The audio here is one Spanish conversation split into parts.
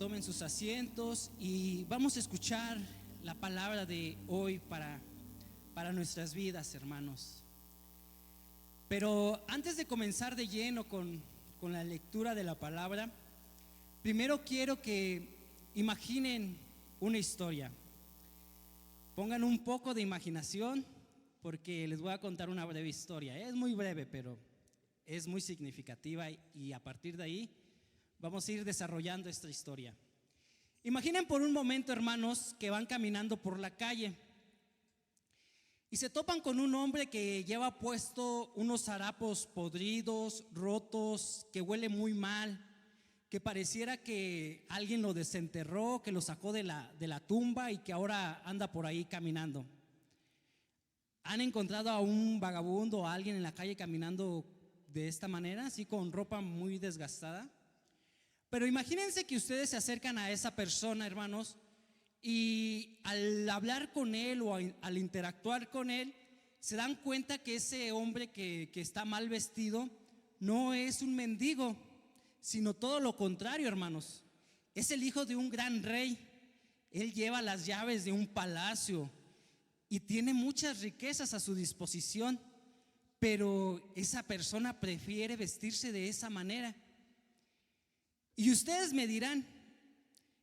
tomen sus asientos y vamos a escuchar la palabra de hoy para nuestras vidas, hermanos. Pero antes de comenzar de lleno con la lectura de la palabra, primero quiero que imaginen una historia. Pongan un poco de imaginación porque les voy a contar una breve historia. Es muy breve, pero es muy significativa y a partir de ahí vamos a ir desarrollando esta historia. Imaginen por un momento, hermanos, que van caminando por la calle y se topan con un hombre que lleva puesto unos harapos podridos, rotos, que huele muy mal, que pareciera que alguien lo desenterró, que lo sacó de la tumba y que ahora anda por ahí caminando. ¿Han encontrado a un vagabundo o a alguien en la calle caminando de esta manera, así con ropa muy desgastada? Pero imagínense que ustedes se acercan a esa persona, hermanos, y al hablar con él o al interactuar con él, se dan cuenta que ese hombre que está mal vestido no es un mendigo, sino todo lo contrario, hermanos. Es el hijo de un gran rey. Él lleva las llaves de un palacio y tiene muchas riquezas a su disposición, pero esa persona prefiere vestirse de esa manera. Y ustedes me dirán,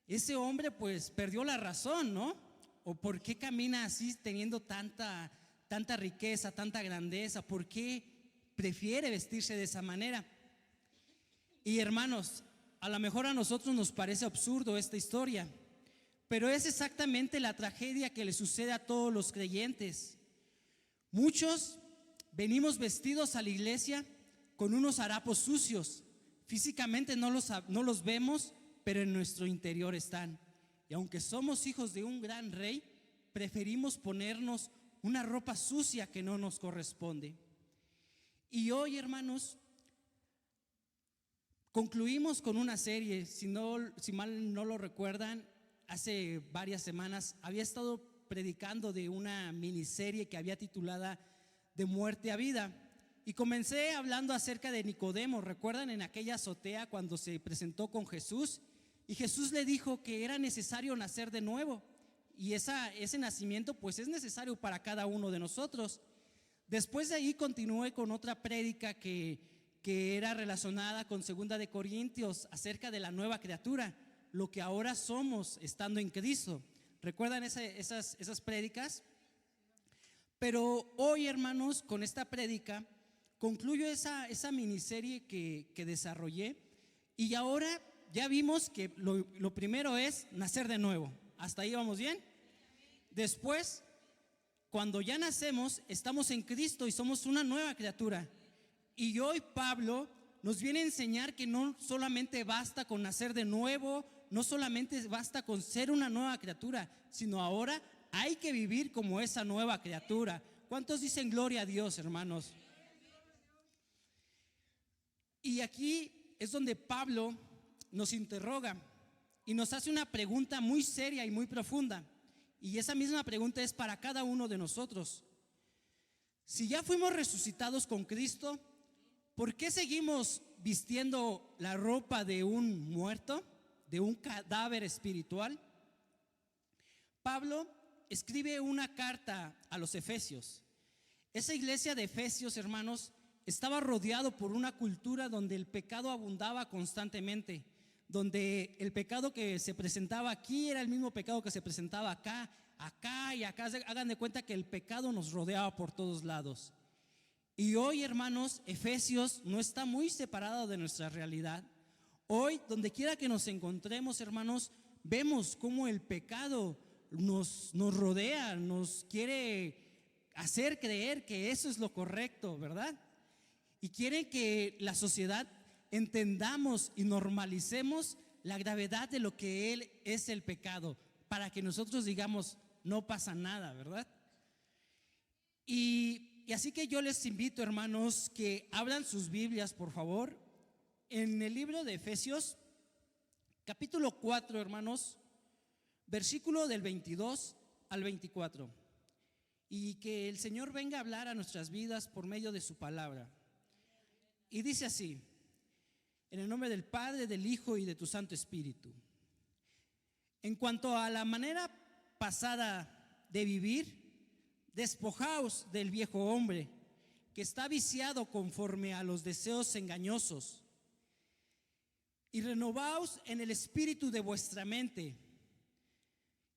ese hombre pues perdió la razón, ¿no? ¿O por qué camina así teniendo tanta riqueza, tanta grandeza? ¿Por qué prefiere vestirse de esa manera? Y hermanos, a lo mejor a nosotros nos parece absurdo esta historia, pero es exactamente la tragedia que le sucede a todos los creyentes. Muchos venimos vestidos a la iglesia con unos harapos sucios. Físicamente no los vemos, pero en nuestro interior están. Y aunque somos hijos de un gran rey, preferimos ponernos una ropa sucia que no nos corresponde. Y hoy, hermanos, concluimos con una serie. Si mal no lo recuerdan, hace varias semanas había estado predicando de una miniserie que había titulada De muerte a vida. Y comencé hablando acerca de Nicodemo. ¿Recuerdan en aquella azotea cuando se presentó con Jesús? Y Jesús le dijo que era necesario nacer de nuevo. Y ese nacimiento pues es necesario para cada uno de nosotros. Después de ahí continué con otra prédica que era relacionada con 2 de Corintios acerca de la nueva criatura, lo que ahora somos estando en Cristo. ¿Recuerdan esas prédicas? Pero hoy, hermanos, con esta prédica concluyo esa miniserie que desarrollé. Y ahora ya vimos que lo primero es nacer de nuevo. ¿Hasta ahí vamos bien? Después, cuando ya nacemos, estamos en Cristo y somos una nueva criatura. Y hoy Pablo nos viene a enseñar que no solamente basta con nacer de nuevo, no solamente basta con ser una nueva criatura, sino ahora hay que vivir como esa nueva criatura. ¿Cuántos dicen gloria a Dios, hermanos? Y aquí es donde Pablo nos interroga y nos hace una pregunta muy seria y muy profunda. Y esa misma pregunta es para cada uno de nosotros. Si ya fuimos resucitados con Cristo, ¿por qué seguimos vistiendo la ropa de un muerto, de un cadáver espiritual? Pablo escribe una carta a los Efesios. Esa iglesia de Efesios, hermanos, estaba rodeado por una cultura donde el pecado abundaba constantemente, donde el pecado que se presentaba aquí era el mismo pecado que se presentaba acá y acá. Hagan de cuenta que el pecado nos rodeaba por todos lados. Y hoy, hermanos, Efesios no está muy separado de nuestra realidad. Hoy, donde quiera que nos encontremos, hermanos, vemos cómo el pecado nos rodea, nos quiere hacer creer que eso es lo correcto, ¿verdad? Y quiere que la sociedad entendamos y normalicemos la gravedad de lo que es el pecado, para que nosotros digamos, no pasa nada, ¿verdad? Y así que yo les invito, hermanos, que abran sus Biblias, por favor, en el libro de Efesios, capítulo 4, hermanos, versículo del 22 al 24. Y que el Señor venga a hablar a nuestras vidas por medio de su palabra. Y dice así: en el nombre del Padre, del Hijo y de tu Santo Espíritu. En cuanto a la manera pasada de vivir, despojaos del viejo hombre que está viciado conforme a los deseos engañosos, y renovaos en el espíritu de vuestra mente,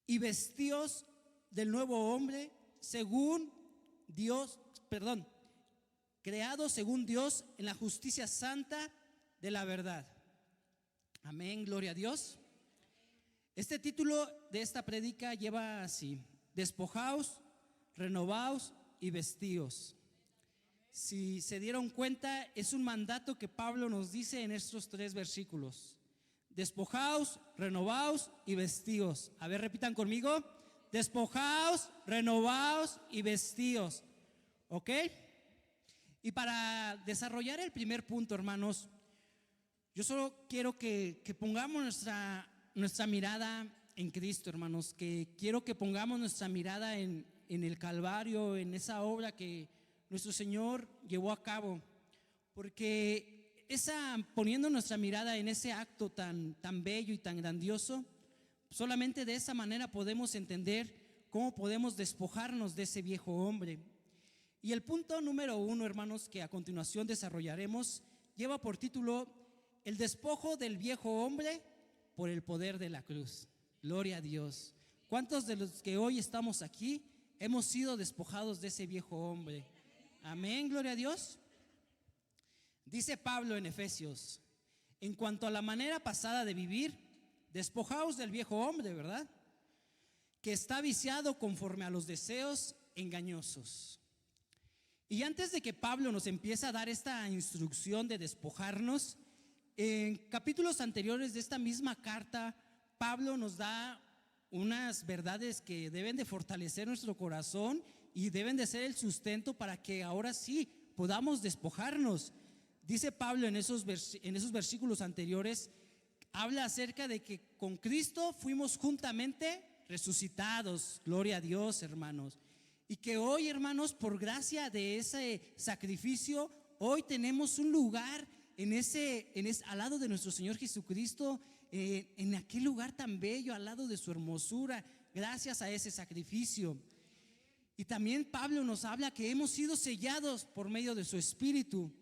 y vestíos del nuevo hombre según Dios, creado según Dios en la justicia santa de la verdad. Amén, gloria a Dios. Este título de esta prédica lleva así: despojaos, renovaos y vestíos. Si se dieron cuenta, es un mandato que Pablo nos dice en estos 3 versículos: despojaos, renovaos y vestíos. A ver, repitan conmigo: despojaos, renovaos y vestíos. ¿Ok? Y para desarrollar el primer punto, hermanos, yo solo quiero que pongamos nuestra mirada en Cristo, hermanos. Que quiero que pongamos nuestra mirada en el Calvario, en esa obra que nuestro Señor llevó a cabo, porque poniendo nuestra mirada en ese acto tan bello y tan grandioso, solamente de esa manera podemos entender cómo podemos despojarnos de ese viejo hombre. Y el punto número 1, hermanos, que a continuación desarrollaremos, lleva por título: el despojo del viejo hombre por el poder de la cruz. Gloria a Dios. ¿Cuántos de los que hoy estamos aquí hemos sido despojados de ese viejo hombre? Amén, gloria a Dios. Dice Pablo en Efesios: en cuanto a la manera pasada de vivir, despojaos del viejo hombre, ¿verdad?, que está viciado conforme a los deseos engañosos. Y antes de que Pablo nos empiece a dar esta instrucción de despojarnos, en capítulos anteriores de esta misma carta, Pablo nos da unas verdades que deben de fortalecer nuestro corazón y deben de ser el sustento para que ahora sí podamos despojarnos. Dice Pablo en esos versículos anteriores, habla acerca de que con Cristo fuimos juntamente resucitados. Gloria a Dios, hermanos. Y que hoy, hermanos, por gracia de ese sacrificio, hoy tenemos un lugar al lado de nuestro Señor Jesucristo, en aquel lugar tan bello, al lado de su hermosura, gracias a ese sacrificio. Y también Pablo nos habla que hemos sido sellados por medio de su Espíritu.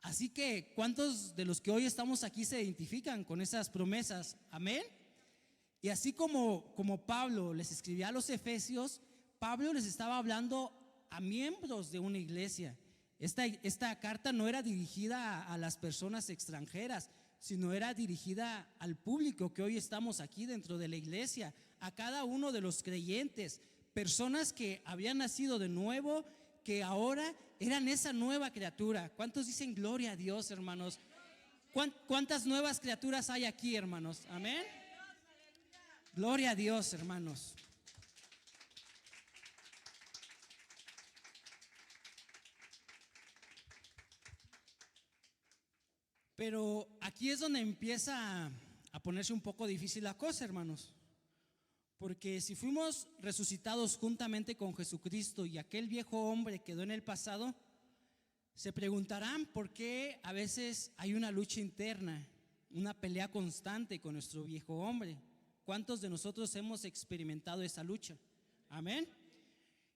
Así que, ¿cuántos de los que hoy estamos aquí se identifican con esas promesas? Amén. Y así como Pablo les escribía a los Efesios, Pablo les estaba hablando a miembros de una iglesia. Esta carta no era dirigida a las personas extranjeras, sino era dirigida al público que hoy estamos aquí dentro de la iglesia, a cada uno de los creyentes, personas que habían nacido de nuevo, que ahora eran esa nueva criatura. ¿Cuántos dicen gloria a Dios, hermanos? ¿Cuántas nuevas criaturas hay aquí, hermanos? Amén. Gloria a Dios, hermanos. Pero aquí es donde empieza a ponerse un poco difícil la cosa, hermanos. Porque si fuimos resucitados juntamente con Jesucristo y aquel viejo hombre quedó en el pasado, se preguntarán por qué a veces hay una lucha interna, una pelea constante con nuestro viejo hombre. ¿Cuántos de nosotros hemos experimentado esa lucha? Amén.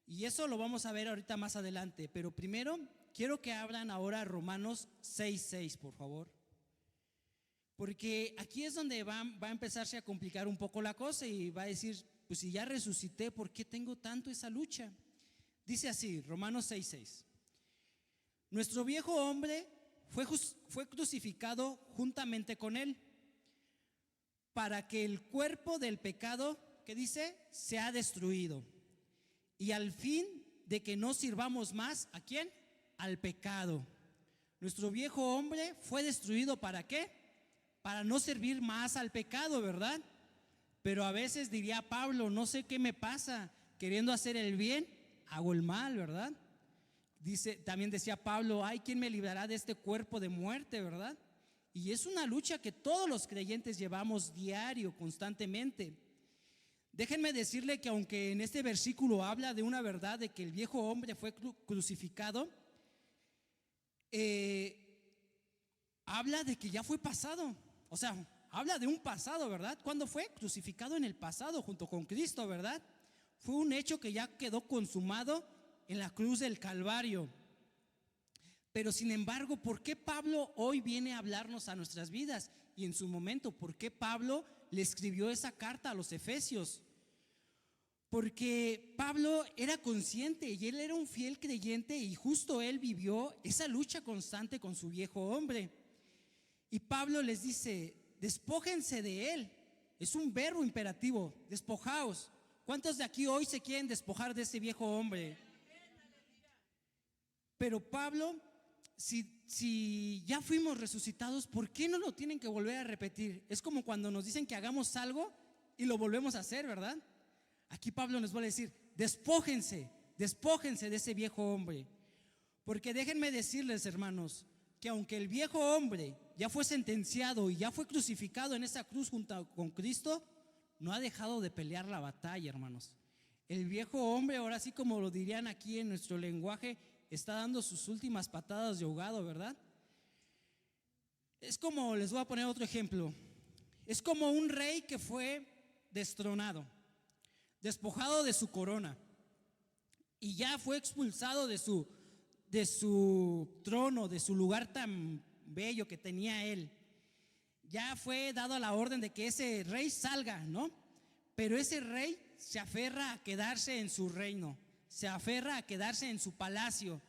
Y eso lo vamos a ver ahorita más adelante. Pero primero quiero que abran ahora Romanos 6:6, por favor. Porque aquí es donde va a empezarse a complicar un poco la cosa y va a decir, pues si ya resucité, ¿por qué tengo tanto esa lucha? Dice así, Romanos 6:6. Nuestro viejo hombre fue crucificado juntamente con él, para que el cuerpo del pecado, ¿qué dice?, sea destruido. Y al fin de que no sirvamos más, ¿a quién? Al pecado. Nuestro viejo hombre fue destruido, ¿para qué? Para no servir más al pecado, ¿verdad? Pero a veces diría Pablo, no sé qué me pasa, queriendo hacer el bien, hago el mal, ¿verdad? También decía Pablo, hay quien me librará de este cuerpo de muerte, ¿verdad? Y es una lucha que todos los creyentes llevamos diario, constantemente. Déjenme decirle que aunque en este versículo habla de una verdad de que el viejo hombre fue crucificado, habla de que ya fue pasado. O sea, habla de un pasado, ¿verdad? ¿Cuándo fue? Crucificado en el pasado junto con Cristo, ¿verdad? Fue un hecho que ya quedó consumado en la cruz del Calvario. Pero sin embargo, ¿por qué Pablo hoy viene a hablarnos a nuestras vidas? Y en su momento, ¿por qué Pablo le escribió esa carta a los Efesios? Porque Pablo era consciente y él era un fiel creyente y justo él vivió esa lucha constante con su viejo hombre. Y Pablo les dice, despójense de él. Es un verbo imperativo, despojaos. ¿Cuántos de aquí hoy se quieren despojar de ese viejo hombre? Pero Pablo, si ya fuimos resucitados, ¿por qué no lo tienen que volver a repetir? Es como cuando nos dicen que hagamos algo y lo volvemos a hacer, ¿verdad? Aquí Pablo nos vuelve a decir, despójense de ese viejo hombre. Porque déjenme decirles, hermanos, que aunque el viejo hombre ya fue sentenciado y ya fue crucificado en esa cruz junto con Cristo, no ha dejado de pelear la batalla, hermanos. El viejo hombre, ahora sí como lo dirían aquí en nuestro lenguaje, está dando sus últimas patadas de ahogado, ¿verdad? Es como, les voy a poner otro ejemplo. Es como un rey que fue destronado, despojado de su corona y ya fue expulsado de su trono, de su lugar tan bello que tenía él. Ya fue dado la orden de que ese rey salga, ¿no? Pero ese rey se aferra a quedarse en su reino, se aferra a quedarse en su palacio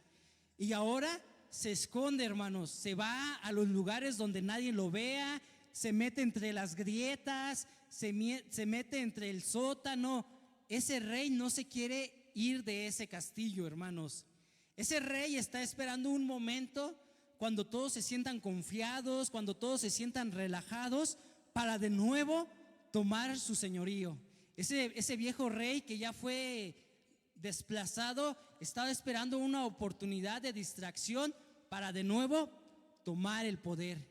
y ahora se esconde, hermanos, se va a los lugares donde nadie lo vea, se mete entre las grietas, se mete entre el sótano. Ese rey no se quiere ir de ese castillo, hermanos. Ese rey está esperando un momento cuando todos se sientan confiados, cuando todos se sientan relajados, para de nuevo tomar su señorío. Ese viejo rey que ya fue desplazado estaba esperando una oportunidad de distracción para de nuevo tomar el poder.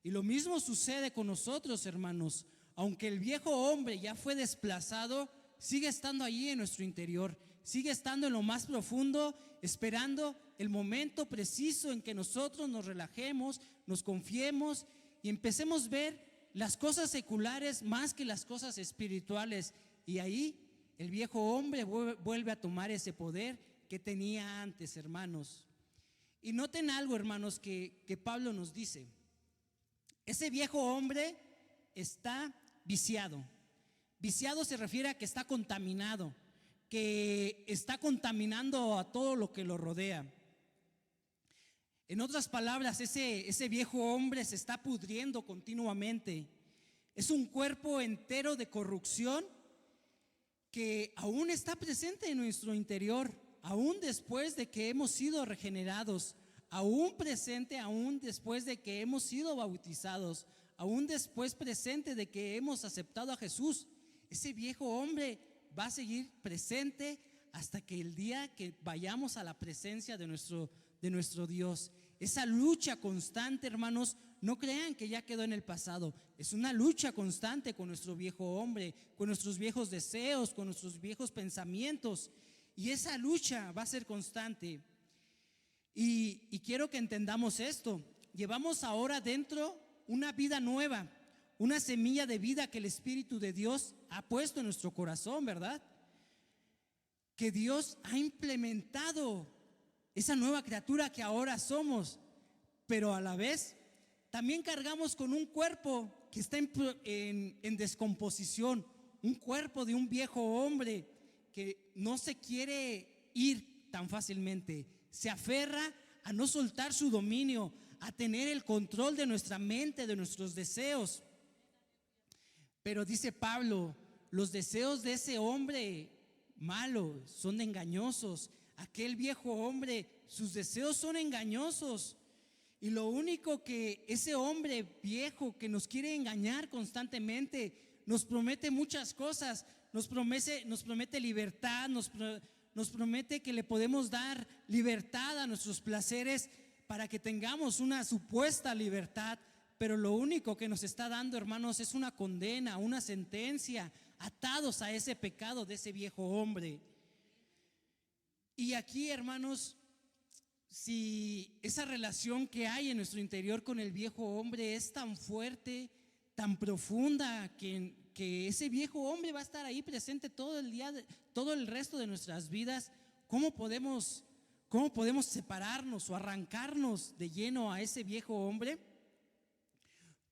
Y lo mismo sucede con nosotros, hermanos. Aunque el viejo hombre ya fue desplazado, sigue estando allí en nuestro interior, sigue estando en lo más profundo, esperando el momento preciso en que nosotros nos relajemos, nos confiemos y empecemos a ver las cosas seculares más que las cosas espirituales. Y ahí el viejo hombre vuelve a tomar ese poder que tenía antes, hermanos. Y noten algo, hermanos, que Pablo nos dice. Ese viejo hombre está viciado. Viciado se refiere a que está contaminado, que está contaminando a todo lo que lo rodea. En otras palabras, ese viejo hombre se está pudriendo continuamente. Es un cuerpo entero de corrupción que aún está presente en nuestro interior, aún después de que hemos sido regenerados, aún presente, aún después de que hemos sido bautizados, aún después presente de que hemos aceptado a Jesús. Ese viejo hombre va a seguir presente hasta que el día que vayamos a la presencia de nuestro Dios. Esa lucha constante, hermanos, no crean que ya quedó en el pasado. Es una lucha constante con nuestro viejo hombre, con nuestros viejos deseos, con nuestros viejos pensamientos. Y esa lucha va a ser constante. Y quiero que entendamos esto. Llevamos ahora dentro una vida nueva, una semilla de vida que el Espíritu de Dios ha puesto en nuestro corazón, ¿verdad? Que Dios ha implementado esa nueva criatura que ahora somos, pero a la vez también cargamos con un cuerpo que está en descomposición, un cuerpo de un viejo hombre que no se quiere ir tan fácilmente, se aferra a no soltar su dominio, a tener el control de nuestra mente, de nuestros deseos. Pero dice Pablo, los deseos de ese hombre malo son engañosos. Aquel viejo hombre, sus deseos son engañosos. Y lo único que ese hombre viejo que nos quiere engañar constantemente, nos promete muchas cosas, nos promete libertad, nos promete que le podemos dar libertad a nuestros placeres para que tengamos una supuesta libertad. Pero lo único que nos está dando, hermanos, es una condena, una sentencia, atados a ese pecado de ese viejo hombre. Y aquí, hermanos, si esa relación que hay en nuestro interior con el viejo hombre es tan fuerte, tan profunda que ese viejo hombre va a estar ahí presente todo el día, todo el resto de nuestras vidas. ¿Cómo podemos separarnos o arrancarnos de lleno a ese viejo hombre?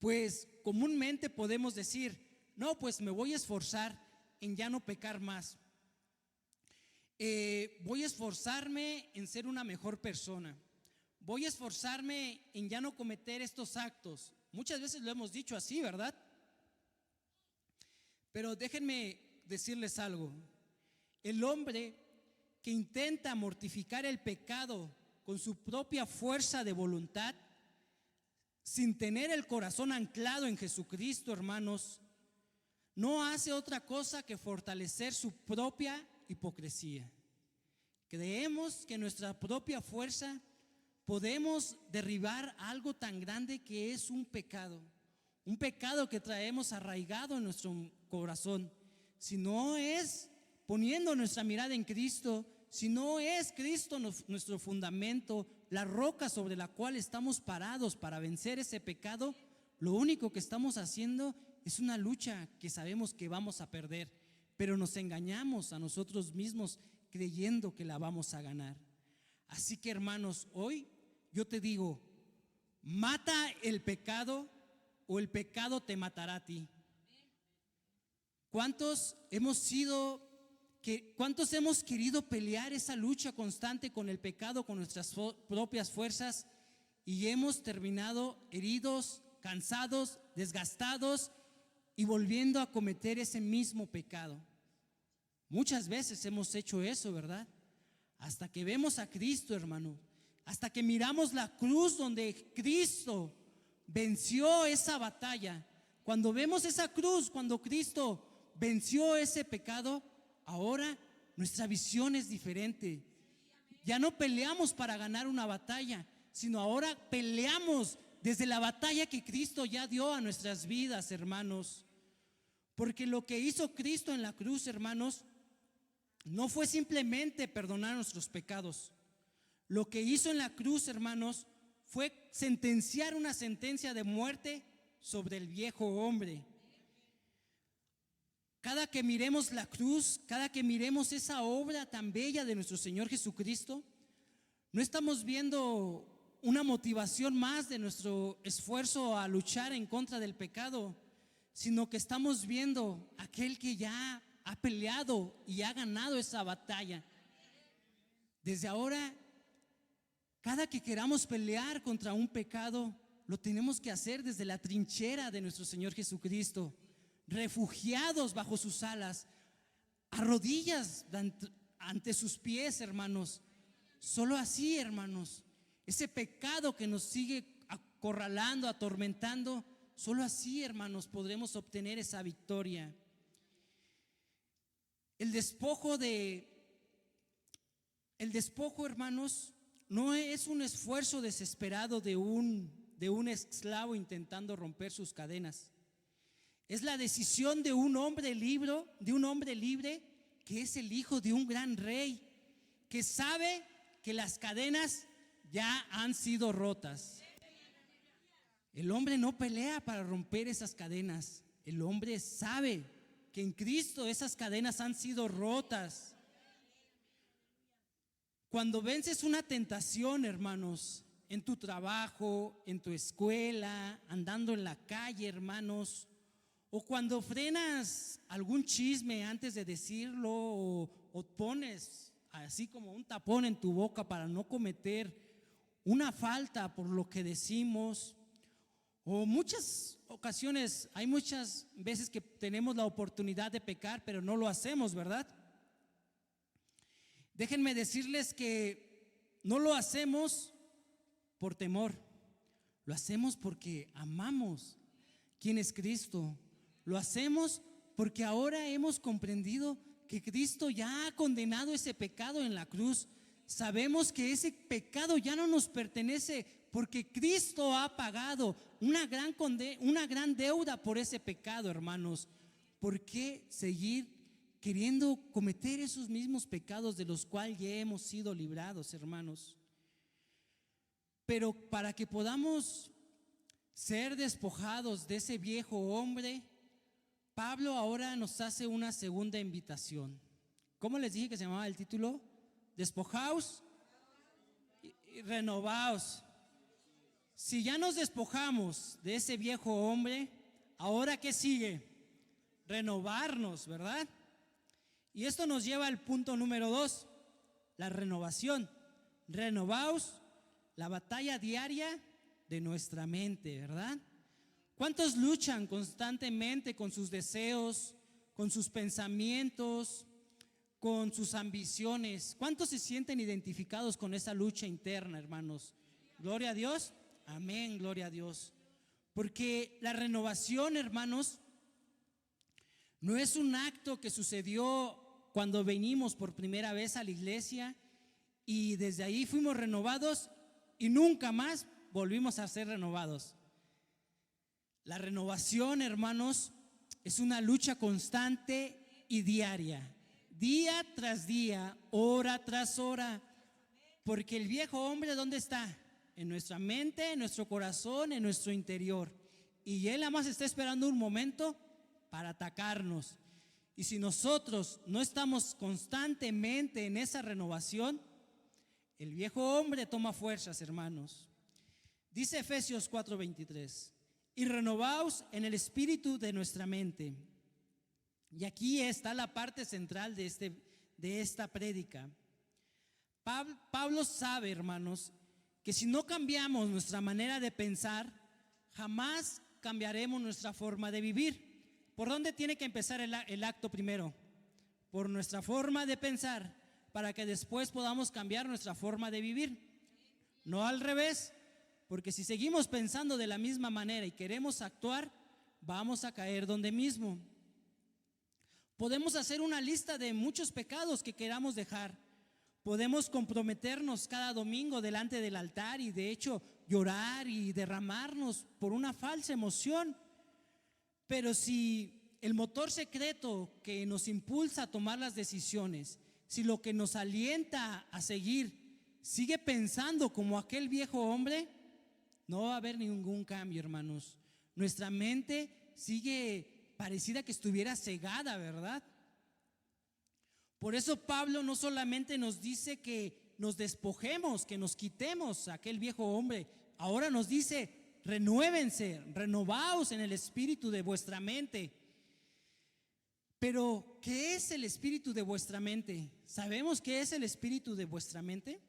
Pues comúnmente podemos decir, no, pues me voy a esforzar en ya no pecar más. Voy a esforzarme en ser una mejor persona. Voy a esforzarme en ya no cometer estos actos. Muchas veces lo hemos dicho así, ¿verdad? Pero déjenme decirles algo. El hombre que intenta mortificar el pecado con su propia fuerza de voluntad, sin tener el corazón anclado en Jesucristo, hermanos, no hace otra cosa que fortalecer su propia hipocresía. Creemos que nuestra propia fuerza podemos derribar algo tan grande que es un pecado que traemos arraigado en nuestro corazón. Si no es poniendo nuestra mirada en Cristo, si no es Cristo nuestro fundamento, la roca sobre la cual estamos parados para vencer ese pecado, lo único que estamos haciendo es una lucha que sabemos que vamos a perder, pero nos engañamos a nosotros mismos creyendo que la vamos a ganar. Así que, hermanos, hoy yo te digo, mata el pecado o el pecado te matará a ti. ¿Cuántos hemos querido pelear esa lucha constante con el pecado, con nuestras propias fuerzas, y hemos terminado heridos, cansados, desgastados y volviendo a cometer ese mismo pecado? Muchas veces hemos hecho eso, ¿verdad? Hasta que vemos a Cristo, hermano, hasta que miramos la cruz donde Cristo venció esa batalla. Cuando vemos esa cruz, cuando Cristo venció ese pecado, ahora nuestra visión es diferente. Ya no peleamos para ganar una batalla, sino ahora peleamos desde la batalla que Cristo ya dio a nuestras vidas, hermanos. Porque lo que hizo Cristo en la cruz, hermanos, no fue simplemente perdonar nuestros pecados. Lo que hizo en la cruz, hermanos, fue sentenciar una sentencia de muerte sobre el viejo hombre. Cada que miremos la cruz, cada que miremos esa obra tan bella de nuestro Señor Jesucristo, no estamos viendo una motivación más de nuestro esfuerzo a luchar en contra del pecado, sino que estamos viendo aquel que ya ha peleado y ha ganado esa batalla. Desde ahora, cada que queramos pelear contra un pecado, lo tenemos que hacer desde la trinchera de nuestro Señor Jesucristo, refugiados bajo sus alas, a rodillas ante sus pies, hermanos. Solo así, hermanos, ese pecado que nos sigue acorralando, atormentando, solo así, hermanos, podremos obtener esa victoria. El despojo, hermanos, no es un esfuerzo desesperado de un esclavo intentando romper sus cadenas. Es la decisión de un hombre libre que es el hijo de un gran rey, que sabe que las cadenas ya han sido rotas. El hombre no pelea para romper esas cadenas. El hombre sabe que en Cristo esas cadenas han sido rotas. Cuando vences una tentación, hermanos, en tu trabajo, en tu escuela, andando en la calle, hermanos, o cuando frenas algún chisme antes de decirlo, o pones así como un tapón en tu boca para no cometer una falta por lo que decimos, o muchas ocasiones, hay muchas veces que tenemos la oportunidad de pecar, pero no lo hacemos, ¿verdad? Déjenme decirles que no lo hacemos por temor, lo hacemos porque amamos quién es Cristo. Lo hacemos porque ahora hemos comprendido que Cristo ya ha condenado ese pecado en la cruz. Sabemos que ese pecado ya no nos pertenece porque Cristo ha pagado una gran deuda por ese pecado, hermanos. ¿Por qué seguir queriendo cometer esos mismos pecados de los cuales ya hemos sido librados, hermanos? Pero para que podamos ser despojados de ese viejo hombre, Pablo ahora nos hace una segunda invitación. ¿Cómo les dije que se llamaba el título? Despojaos y renovaos. Si ya nos despojamos de ese viejo hombre, ¿ahora qué sigue? Renovarnos, ¿verdad? Y esto nos lleva al punto número 2, la renovación. Renovaos, la batalla diaria de nuestra mente, ¿verdad? ¿Cuántos luchan constantemente con sus deseos, con sus pensamientos, con sus ambiciones? ¿Cuántos se sienten identificados con esa lucha interna, hermanos? Gloria a Dios. Amén, gloria a Dios. Porque la renovación, hermanos, no es un acto que sucedió cuando venimos por primera vez a la iglesia y desde ahí fuimos renovados y nunca más volvimos a ser renovados. La renovación, hermanos, es una lucha constante y diaria, día tras día, hora tras hora, porque el viejo hombre, ¿dónde está? En nuestra mente, en nuestro corazón, en nuestro interior. Y él nada más está esperando un momento para atacarnos. Y si nosotros no estamos constantemente en esa renovación, el viejo hombre toma fuerzas, hermanos. Dice Efesios 4:23, y renovaos en el espíritu de nuestra mente. Y aquí está la parte central de esta prédica. Pablo sabe, hermanos, que si no cambiamos nuestra manera de pensar, jamás cambiaremos nuestra forma de vivir. ¿Por dónde tiene que empezar el acto primero? Por nuestra forma de pensar, para que después podamos cambiar nuestra forma de vivir. No al revés, porque si seguimos pensando de la misma manera y queremos actuar, vamos a caer donde mismo. Podemos hacer una lista de muchos pecados que queramos dejar. Podemos comprometernos cada domingo delante del altar y de hecho llorar y derramarnos por una falsa emoción. Pero si el motor secreto que nos impulsa a tomar las decisiones, si lo que nos alienta a seguir sigue pensando como aquel viejo hombre, no va a haber ningún cambio, hermanos. Nuestra mente sigue parecida que estuviera cegada, ¿verdad? Por eso Pablo no solamente nos dice que nos despojemos, que nos quitemos a aquel viejo hombre, ahora nos dice, renuévense, renovaos en el espíritu de vuestra mente. Pero, ¿qué es el espíritu de vuestra mente? ¿Sabemos qué es el espíritu de vuestra mente?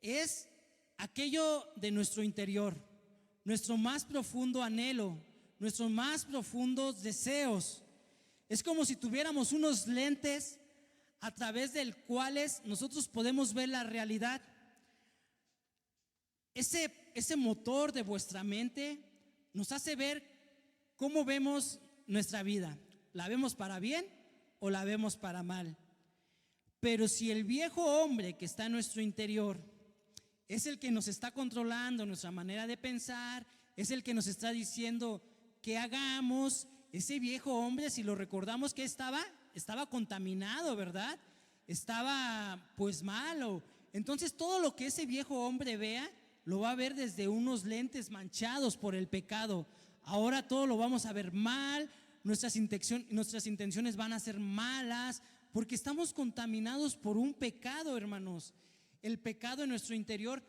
Es aquello de nuestro interior, nuestro más profundo anhelo, nuestros más profundos deseos. Es como si tuviéramos unos lentes a través del cuales nosotros podemos ver la realidad. Ese motor de vuestra mente nos hace ver cómo vemos nuestra vida. ¿La vemos para bien o la vemos para mal? Pero si el viejo hombre que está en nuestro interior es el que nos está controlando nuestra manera de pensar, es el que nos está diciendo que hagamos, ese viejo hombre, si lo recordamos, que estaba contaminado, ¿verdad? Estaba pues malo. Entonces todo lo que ese viejo hombre vea, lo va a ver desde unos lentes manchados por el pecado. Ahora todo lo vamos a ver mal, nuestras intenciones van a ser malas, porque estamos contaminados por un pecado, hermanos. El pecado en nuestro interior.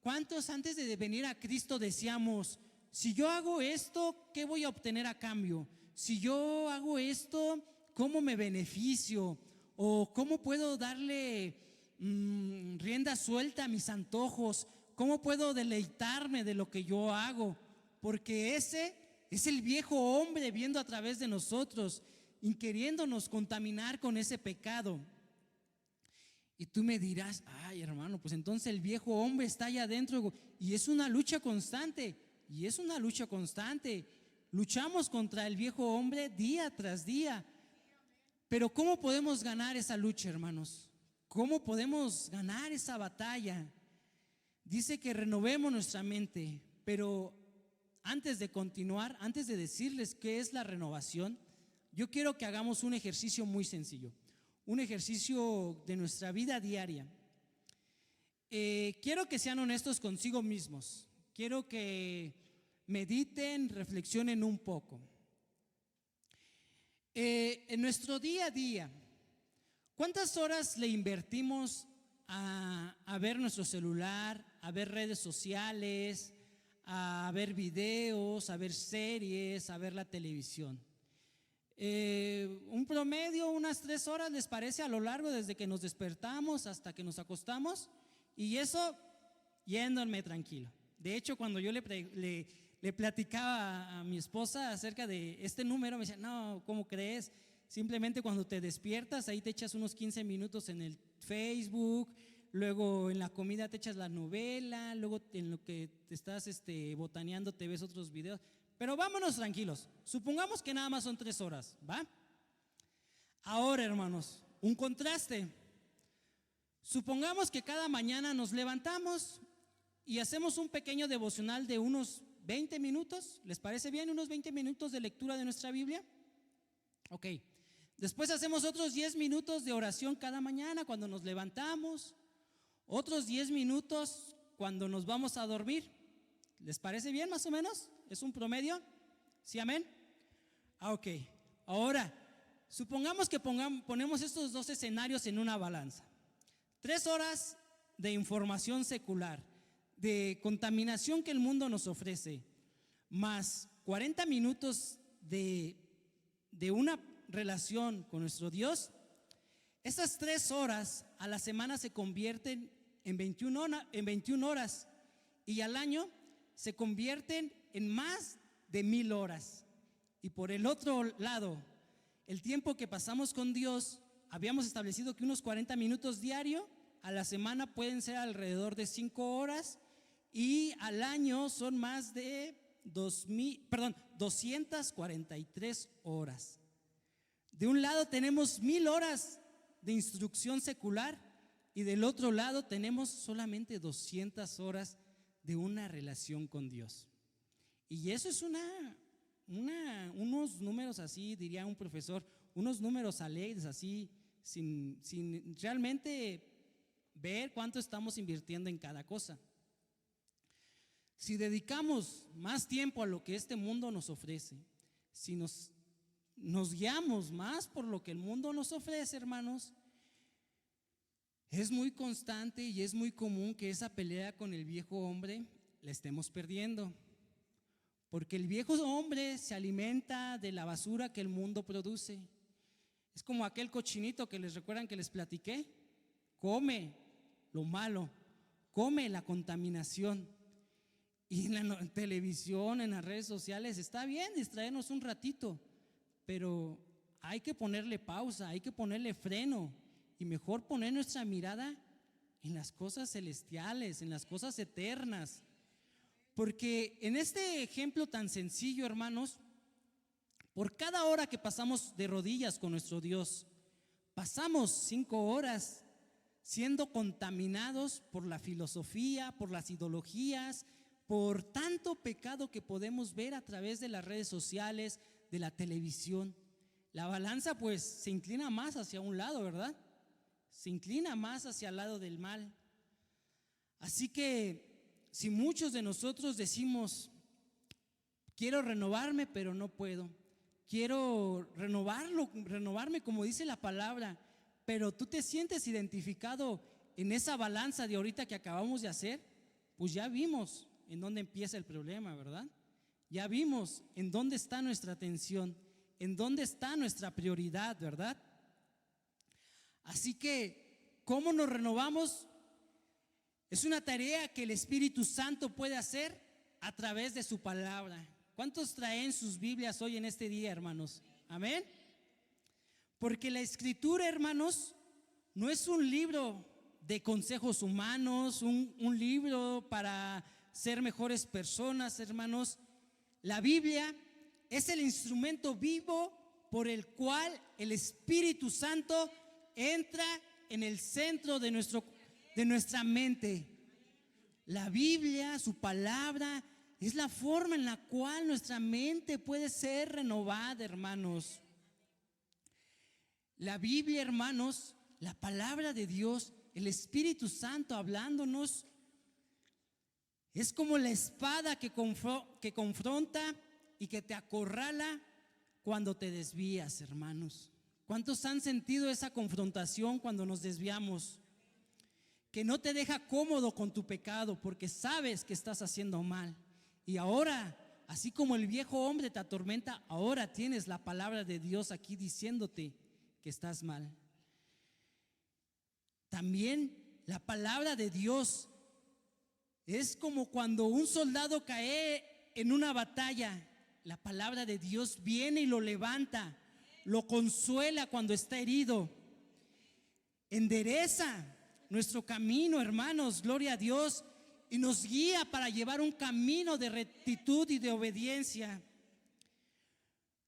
¿Cuántos antes de venir a Cristo decíamos, si yo hago esto, ¿qué voy a obtener a cambio? Si yo hago esto, ¿cómo me beneficio? ¿O cómo puedo darle rienda suelta a mis antojos? ¿Cómo puedo deleitarme de lo que yo hago? Porque ese es el viejo hombre viendo a través de nosotros y queriéndonos contaminar con ese pecado. Y tú me dirás, ay hermano, pues entonces el viejo hombre está allá adentro y es una lucha constante, y es una lucha constante. Luchamos contra el viejo hombre día tras día. Pero ¿cómo podemos ganar esa lucha, hermanos? ¿Cómo podemos ganar esa batalla? Dice que renovemos nuestra mente, pero antes de continuar, antes de decirles qué es la renovación, yo quiero que hagamos un ejercicio muy sencillo. Un ejercicio de nuestra vida diaria. Quiero que sean honestos consigo mismos. Quiero que mediten, reflexionen un poco. En nuestro día a día, ¿cuántas horas le invertimos a ver nuestro celular, a ver redes sociales, a ver videos, a ver series, a ver la televisión? Un promedio, unas 3 horas, ¿les parece? A lo largo, desde que nos despertamos hasta que nos acostamos. Y eso yéndome tranquilo. De hecho, cuando yo le platicaba a mi esposa acerca de este número, me decía, no, ¿cómo crees? Simplemente cuando te despiertas, ahí te echas unos 15 minutos en el Facebook, luego en la comida te echas la novela, luego en lo que te estás botaneando te ves otros videos. Pero vámonos tranquilos, supongamos que nada más son 3 horas, ¿va? Ahora, hermanos, un contraste. Supongamos que cada mañana nos levantamos y hacemos un pequeño devocional de unos 20 minutos. ¿Les parece bien? Unos 20 minutos de lectura de nuestra Biblia. Ok. Después hacemos otros 10 minutos de oración cada mañana cuando nos levantamos. Otros 10 minutos cuando nos vamos a dormir. ¿Les parece bien más o menos? ¿Es un promedio? ¿Sí, amén? Ok. Ahora, supongamos que ponemos estos dos escenarios en una balanza. 3 horas de información secular, de contaminación que el mundo nos ofrece, más 40 minutos de una relación con nuestro Dios. Esas 3 horas a la semana se convierten en 21 horas y al año se convierten en más de 1000 horas. Y por el otro lado, el tiempo que pasamos con Dios, habíamos establecido que unos 40 minutos diario, a la semana pueden ser alrededor de 5 horas y al año son más de 243 horas. De un lado tenemos 1000 horas de instrucción secular y del otro lado tenemos solamente 200 horas de una relación con Dios. Y eso es unos números así, diría un profesor, unos números alegres así, sin realmente ver cuánto estamos invirtiendo en cada cosa. Si dedicamos más tiempo a lo que este mundo nos ofrece, si nos guiamos más por lo que el mundo nos ofrece, hermanos, es muy constante y es muy común que esa pelea con el viejo hombre la estemos perdiendo. Porque el viejo hombre se alimenta de la basura que el mundo produce. Es como aquel cochinito que les recuerdan que les platiqué. Come lo malo, come la contaminación. Y en la televisión, en las redes sociales, está bien distraernos un ratito, pero hay que ponerle pausa, hay que ponerle freno y mejor poner nuestra mirada en las cosas celestiales, en las cosas eternas. Porque en este ejemplo tan sencillo, hermanos, por cada hora que pasamos de rodillas con nuestro Dios, pasamos 5 horas siendo contaminados por la filosofía, por las ideologías, por tanto pecado que podemos ver a través de las redes sociales, de la televisión. La balanza pues se inclina más hacia un lado, ¿verdad? Se inclina más hacia el lado del mal. Así que si muchos de nosotros decimos, quiero renovarme pero no puedo, quiero renovarme como dice la palabra, pero tú te sientes identificado en esa balanza de ahorita que acabamos de hacer, pues ya vimos en dónde empieza el problema, ¿verdad? Ya vimos en dónde está nuestra atención, en dónde está nuestra prioridad, ¿verdad? Así que, ¿cómo nos renovamos? Es una tarea que el Espíritu Santo puede hacer a través de su palabra. ¿Cuántos traen sus Biblias hoy en este día, hermanos? Amén. Porque la Escritura, hermanos, no es un libro de consejos humanos, un libro para ser mejores personas, hermanos. La Biblia es el instrumento vivo por el cual el Espíritu Santo entra en el centro de nuestra mente. La Biblia, su palabra, es la forma en la cual nuestra mente puede ser renovada, hermanos. La Biblia, hermanos, la palabra de Dios, el Espíritu Santo hablándonos, Es como la espada que confronta y que te acorrala cuando te desvías, hermanos. ¿Cuántos han sentido esa confrontación cuando nos desviamos? Que no te deja cómodo con tu pecado porque sabes que estás haciendo mal. Y ahora, así como el viejo hombre te atormenta, ahora tienes la palabra de Dios aquí diciéndote que estás mal. También la palabra de Dios es como cuando un soldado cae en una batalla. La palabra de Dios viene y lo levanta, lo consuela cuando está herido, endereza nuestro camino, hermanos, gloria a Dios, y nos guía para llevar un camino de rectitud y de obediencia.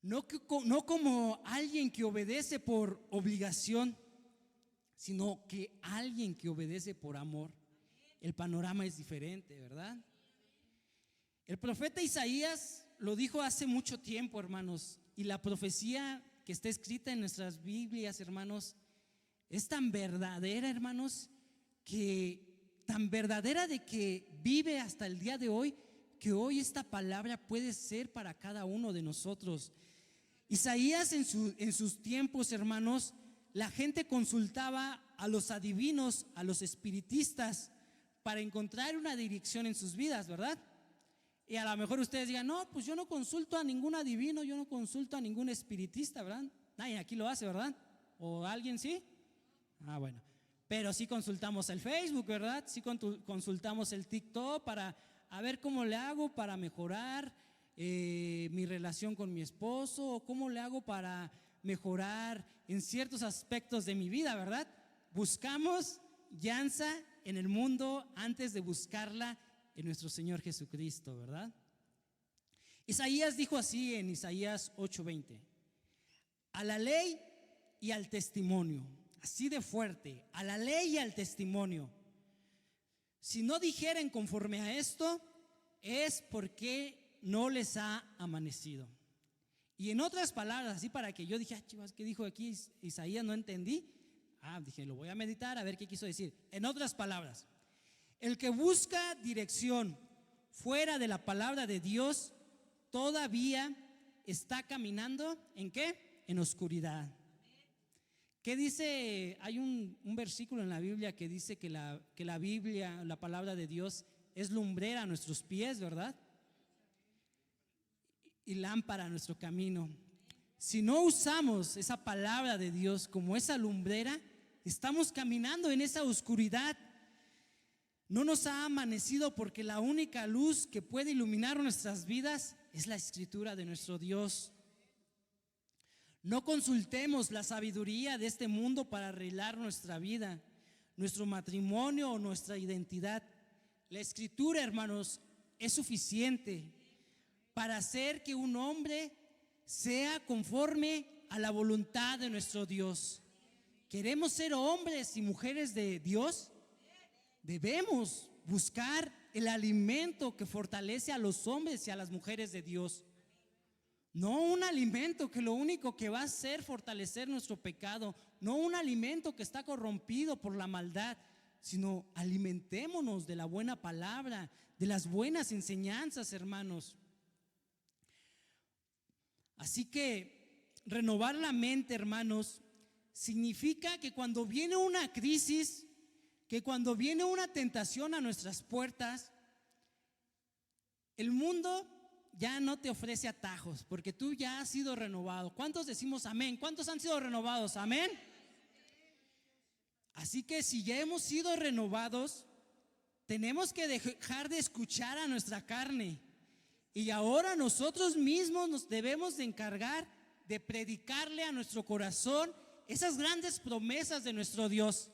No como alguien que obedece por obligación, sino que alguien que obedece por amor. El panorama es diferente, ¿verdad? El profeta Isaías lo dijo hace mucho tiempo, hermanos, y la profecía que está escrita en nuestras Biblias, hermanos, es tan verdadera, hermanos, tan verdadera de que vive hasta el día de hoy, que hoy esta palabra puede ser para cada uno de nosotros. Isaías en sus tiempos, hermanos, la gente consultaba a los adivinos, a los espiritistas, para encontrar una dirección en sus vidas, ¿verdad? Y a lo mejor ustedes digan, no, pues yo no consulto a ningún adivino, yo no consulto a ningún espiritista, ¿verdad? Nadie aquí lo hace, ¿verdad? ¿O alguien sí? Ah, bueno. Pero sí consultamos el Facebook, ¿verdad? Sí consultamos el TikTok para a ver cómo le hago para mejorar mi relación con mi esposo, o cómo le hago para mejorar en ciertos aspectos de mi vida, ¿verdad? Buscamos llanza en el mundo antes de buscarla en nuestro Señor Jesucristo, ¿verdad? Isaías dijo así en Isaías 8:20: a la ley y al testimonio, así de fuerte, a la ley y al testimonio. Si no dijeren conforme a esto, es porque no les ha amanecido. Y en otras palabras, así para que yo dije, chivas, ¿qué dijo aquí Isaías? No entendí. Dije, lo voy a meditar a ver qué quiso decir. En otras palabras, el que busca dirección fuera de la palabra de Dios todavía está caminando ¿en qué? En oscuridad. ¿Qué dice? Hay un versículo en la Biblia que dice que la Biblia, la palabra de Dios, es lumbrera a nuestros pies, ¿verdad? Y lámpara a nuestro camino. Si no usamos esa palabra de Dios como esa lumbrera, estamos caminando en esa oscuridad. No nos ha amanecido porque la única luz que puede iluminar nuestras vidas es la escritura de nuestro Dios. No consultemos la sabiduría de este mundo para arreglar nuestra vida, nuestro matrimonio o nuestra identidad. La escritura, hermanos, es suficiente para hacer que un hombre sea conforme a la voluntad de nuestro Dios. ¿Queremos ser hombres y mujeres de Dios? Debemos buscar el alimento que fortalece a los hombres y a las mujeres de Dios. No un alimento que lo único que va a hacer fortalecer nuestro pecado, no un alimento que está corrompido por la maldad, sino alimentémonos de la buena palabra, de las buenas enseñanzas, hermanos. Así que renovar la mente, hermanos, significa que cuando viene una crisis, que cuando viene una tentación a nuestras puertas, el mundo ya no te ofrece atajos, porque tú ya has sido renovado. ¿Cuántos decimos amén? ¿Cuántos han sido renovados? Amén. Así que si ya hemos sido renovados, tenemos que dejar de escuchar a nuestra carne. Y ahora nosotros mismos nos debemos de encargar de predicarle a nuestro corazón esas grandes promesas de nuestro Dios.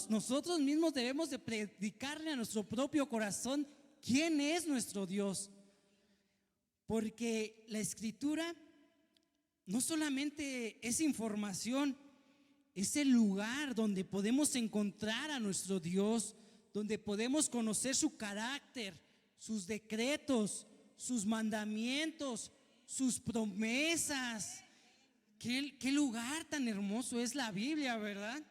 Nosotros mismos debemos de predicarle a nuestro propio corazón quién es nuestro Dios. Porque la escritura no solamente es información, es el lugar donde podemos encontrar a nuestro Dios, donde podemos conocer su carácter, sus decretos, sus mandamientos, sus promesas. ¿Qué lugar tan hermoso es la Biblia, verdad?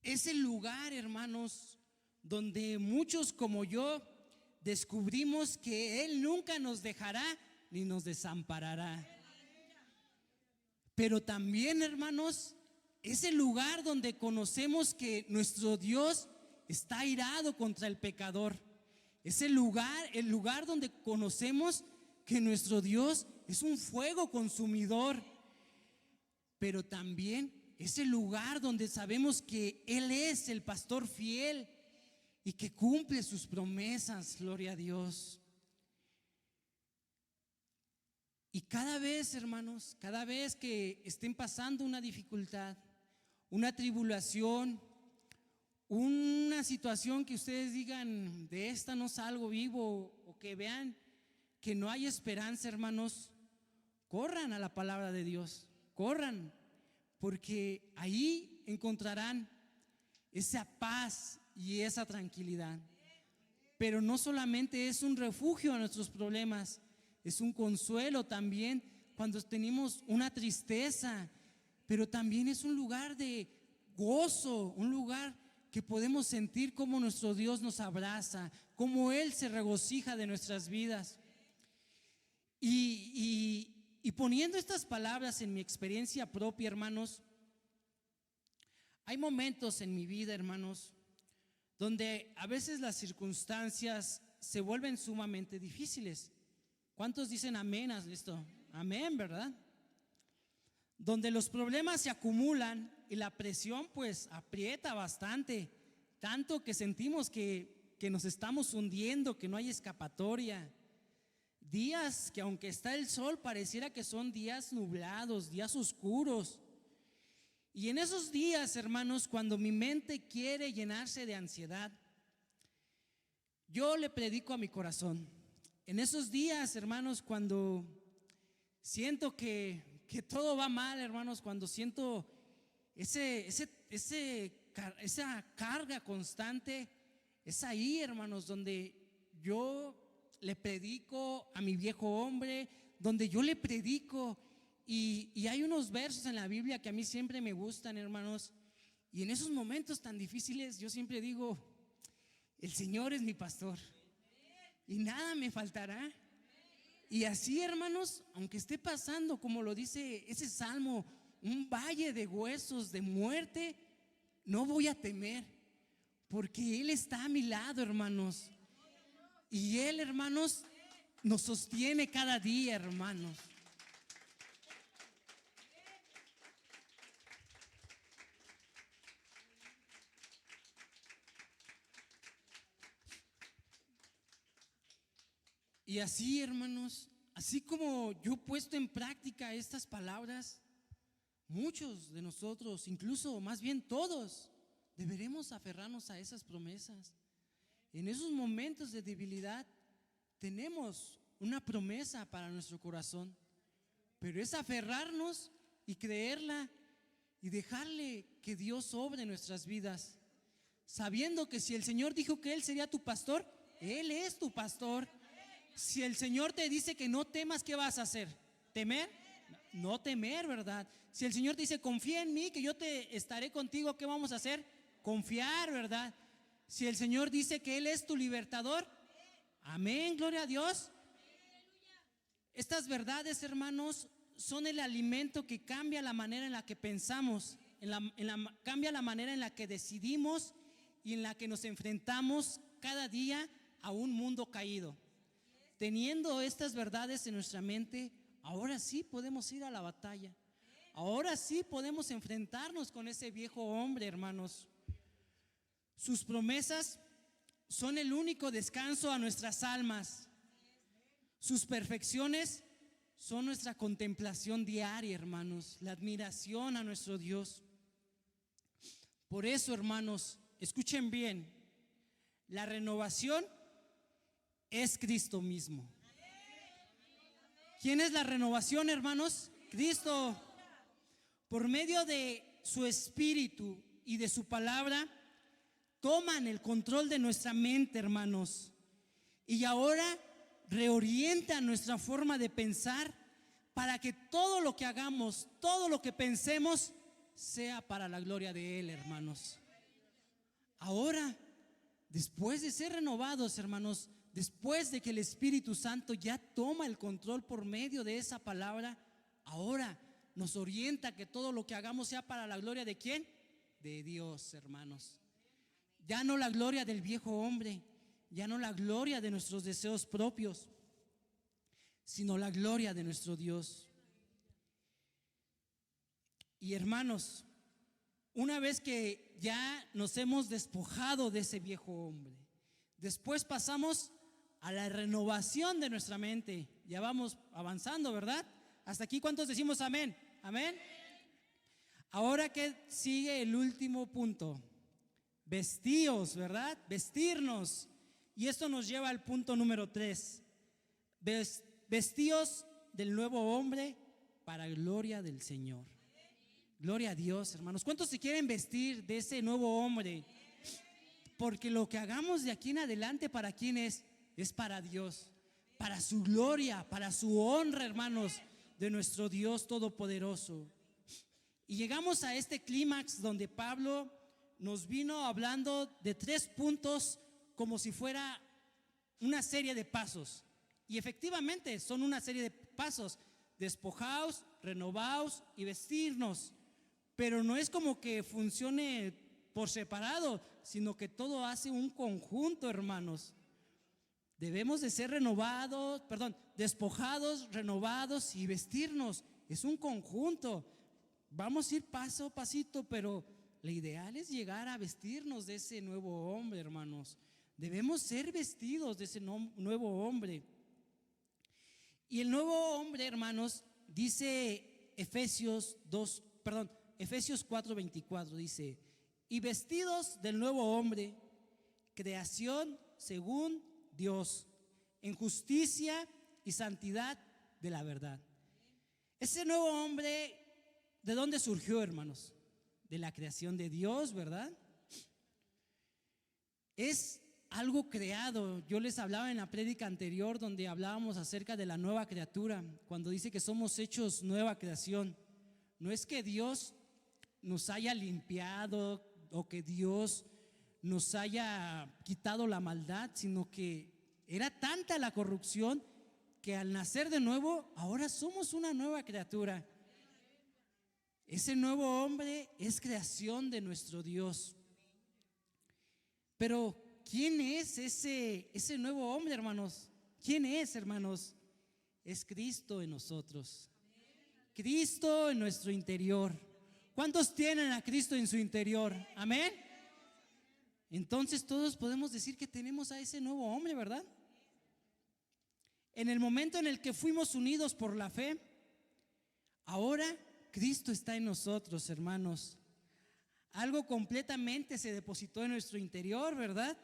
Es el lugar, hermanos, donde muchos como yo descubrimos que Él nunca nos dejará ni nos desamparará. Pero también, hermanos, es el lugar donde conocemos que nuestro Dios está airado contra el pecador. Es el lugar donde conocemos que nuestro Dios es un fuego consumidor. Pero también es el lugar donde sabemos que Él es el pastor fiel y que cumple sus promesas, gloria a Dios. Y cada vez, hermanos, cada vez que estén pasando una dificultad, una tribulación, una situación que ustedes digan, de esta no salgo vivo, o que vean que no hay esperanza, hermanos, corran a la palabra de Dios, corran, porque ahí encontrarán esa paz y esa tranquilidad. Pero no solamente es un refugio a nuestros problemas, es un consuelo también cuando tenemos una tristeza, pero también es un lugar de gozo, un lugar que podemos sentir como nuestro Dios nos abraza, como Él se regocija de nuestras vidas. Y poniendo estas palabras en mi experiencia propia, hermanos, hay momentos en mi vida, hermanos, donde a veces las circunstancias se vuelven sumamente difíciles. ¿Cuántos dicen amén a esto? Amén, ¿verdad? Donde los problemas se acumulan y la presión pues aprieta bastante, tanto que sentimos que nos estamos hundiendo, que no hay escapatoria. Días que aunque está el sol pareciera que son días nublados, días oscuros. Y en esos días, hermanos, cuando mi mente quiere llenarse de ansiedad, yo le predico a mi corazón. En esos días, hermanos, cuando siento que todo va mal, hermanos, cuando siento esa carga constante, es ahí, hermanos, donde yo le predico a mi viejo hombre, donde yo le predico. Y hay unos versos en la Biblia que a mí siempre me gustan, hermanos, y en esos momentos tan difíciles yo siempre digo: el Señor es mi pastor y nada me faltará. Y así, hermanos, aunque esté pasando, como lo dice ese salmo, un valle de huesos de muerte, no voy a temer, porque Él está a mi lado, hermanos. Y Él, hermanos, nos sostiene cada día, hermanos. Y así, hermanos, así como yo he puesto en práctica estas palabras, muchos de nosotros, incluso más bien todos, deberemos aferrarnos a esas promesas. En esos momentos de debilidad tenemos una promesa para nuestro corazón, pero es aferrarnos y creerla y dejarle que Dios obre en nuestras vidas, sabiendo que si el Señor dijo que Él sería tu pastor, Él es tu pastor. Si el Señor te dice que no temas, ¿qué vas a hacer? ¿Temer? No temer, ¿verdad? Si el Señor te dice: confía en mí, que yo te estaré contigo, ¿qué vamos a hacer? Confiar, ¿verdad? Si el Señor dice que Él es tu libertador, amén, gloria a Dios. Estas verdades, hermanos, son el alimento que cambia la manera en la que pensamos, cambia la manera en la que decidimos y en la que nos enfrentamos cada día a un mundo caído. Teniendo estas verdades en nuestra mente, ahora sí podemos ir a la batalla. Ahora sí podemos enfrentarnos con ese viejo hombre, hermanos. Sus promesas son el único descanso a nuestras almas. Sus perfecciones son nuestra contemplación diaria, hermanos, la admiración a nuestro Dios. Por eso, hermanos, escuchen bien, la renovación es Cristo mismo. ¿Quién es la renovación, hermanos? Cristo. Por medio de su Espíritu y de su palabra, toman el control de nuestra mente, hermanos, y ahora reorientan nuestra forma de pensar para que todo lo que hagamos, todo lo que pensemos, sea para la gloria de Él, hermanos. Ahora después de ser renovados, hermanos, después de que el Espíritu Santo ya toma el control por medio de esa palabra, ahora nos orienta que todo lo que hagamos sea para la gloria de ¿quién? De Dios, hermanos. Ya no la gloria del viejo hombre, ya no la gloria de nuestros deseos propios, sino la gloria de nuestro Dios. Y hermanos, una vez que ya nos hemos despojado de ese viejo hombre, después pasamos a la renovación de nuestra mente. Ya vamos avanzando, ¿verdad? Hasta aquí, ¿cuántos decimos amén? Amén. Ahora que sigue el último punto, vestíos, ¿verdad? Vestirnos. Y esto nos lleva al punto número 3. Vestíos del nuevo hombre para gloria del Señor. Gloria a Dios, hermanos. ¿Cuántos se quieren vestir de ese nuevo hombre? Porque lo que hagamos de aquí en adelante, ¿para quién es? Es para Dios, para su gloria, para su honra, hermanos, de nuestro Dios Todopoderoso. Y llegamos a este clímax donde Pablo nos vino hablando de 3 puntos como si fuera una serie de pasos. Y efectivamente son una serie de pasos: despojaos, renovaos y vestirnos. Pero no es como que funcione por separado, sino que todo hace un conjunto, hermanos. Debemos de ser despojados, renovados y vestirnos. Es un conjunto. Vamos a ir paso a pasito, pero lo ideal es llegar a vestirnos de ese nuevo hombre, hermanos. Debemos ser vestidos de ese nuevo hombre. Y el nuevo hombre, hermanos, dice Efesios 4:24, dice: y vestidos del nuevo hombre, creación según Dios, en justicia y santidad de la verdad. Ese nuevo hombre, ¿de dónde surgió, hermanos? De la creación de Dios, ¿verdad? Es algo creado. Yo les hablaba en la prédica anterior donde hablábamos acerca de la nueva criatura, cuando dice que somos hechos nueva creación. No es que Dios nos haya limpiado o que Dios nos haya quitado la maldad, sino que era tanta la corrupción que al nacer de nuevo, ahora somos una nueva criatura. Ese nuevo hombre es creación de nuestro Dios. Pero ¿quién es ese nuevo hombre, hermanos? ¿Quién es, hermanos? Es Cristo en nosotros. Cristo en nuestro interior. ¿Cuántos tienen a Cristo en su interior? Amén. Entonces todos podemos decir que tenemos a ese nuevo hombre, ¿verdad? En el momento en el que fuimos unidos por la fe, ahora Cristo está en nosotros, hermanos. Algo completamente se depositó en nuestro interior, ¿verdad?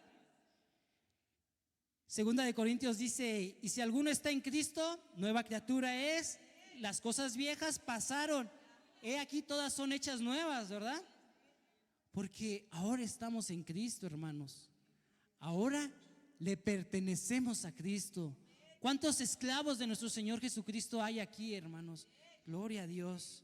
Segunda de Corintios dice: y si alguno está en Cristo, nueva criatura es, las cosas viejas pasaron, he aquí todas son hechas nuevas, ¿verdad? Porque ahora estamos en Cristo, hermanos. Ahora le pertenecemos a Cristo. ¿Cuántos esclavos de nuestro Señor Jesucristo hay aquí, hermanos? Gloria a Dios.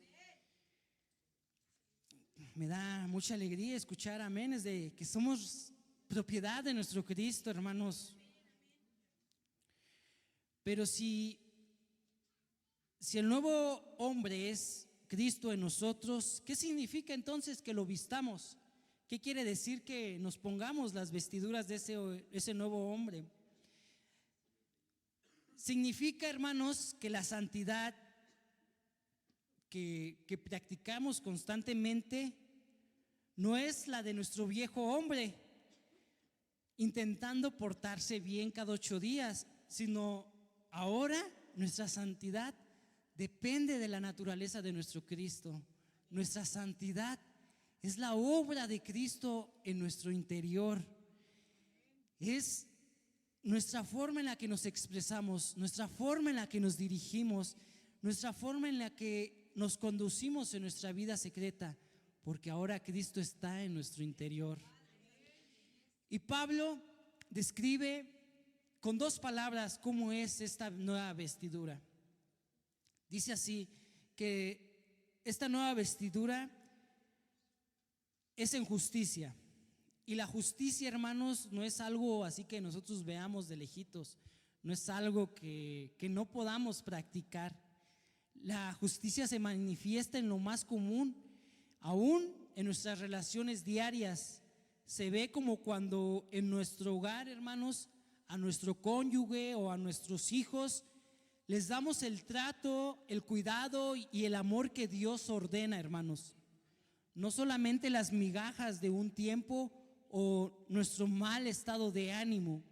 Me da mucha alegría escuchar aménes de que somos propiedad de nuestro Cristo, hermanos. Pero si el nuevo hombre es Cristo en nosotros, ¿qué significa entonces que lo vistamos? ¿Qué quiere decir que nos pongamos las vestiduras de ese nuevo hombre? Significa, hermanos, que la santidad que practicamos constantemente no es la de nuestro viejo hombre, intentando portarse bien cada 8 días, sino ahora nuestra santidad depende de la naturaleza de nuestro Cristo. Nuestra santidad es la obra de Cristo en nuestro interior. Es nuestra forma en la que nos expresamos, nuestra forma en la que nos dirigimos, nuestra forma en la que nos conducimos en nuestra vida secreta, porque ahora Cristo está en nuestro interior. Y Pablo describe con 2 palabras cómo es esta nueva vestidura. Dice así, que esta nueva vestidura es en justicia Y la justicia, hermanos, no es algo así que nosotros veamos de lejitos, no es algo que no podamos practicar. La justicia se manifiesta en lo más común, aún en nuestras relaciones diarias. Se ve como cuando en nuestro hogar, hermanos, a nuestro cónyuge o a nuestros hijos les damos el trato, el cuidado y el amor que Dios ordena, hermanos. No solamente las migajas de un tiempo o nuestro mal estado de ánimo.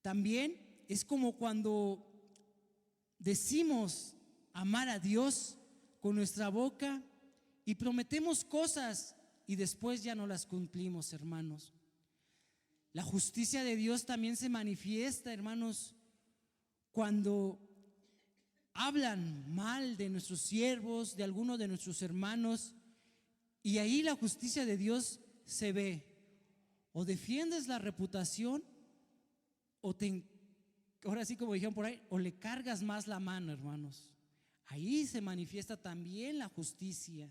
También es como cuando decimos amar a Dios con nuestra boca y prometemos cosas y después ya no las cumplimos, hermanos. La justicia de Dios también se manifiesta, hermanos, cuando hablan mal de nuestros siervos, de algunos de nuestros hermanos, y ahí la justicia de Dios se ve. O defiendes la reputación o ahora sí, como dijeron por ahí, o le cargas más la mano, hermanos. Ahí se manifiesta también la justicia.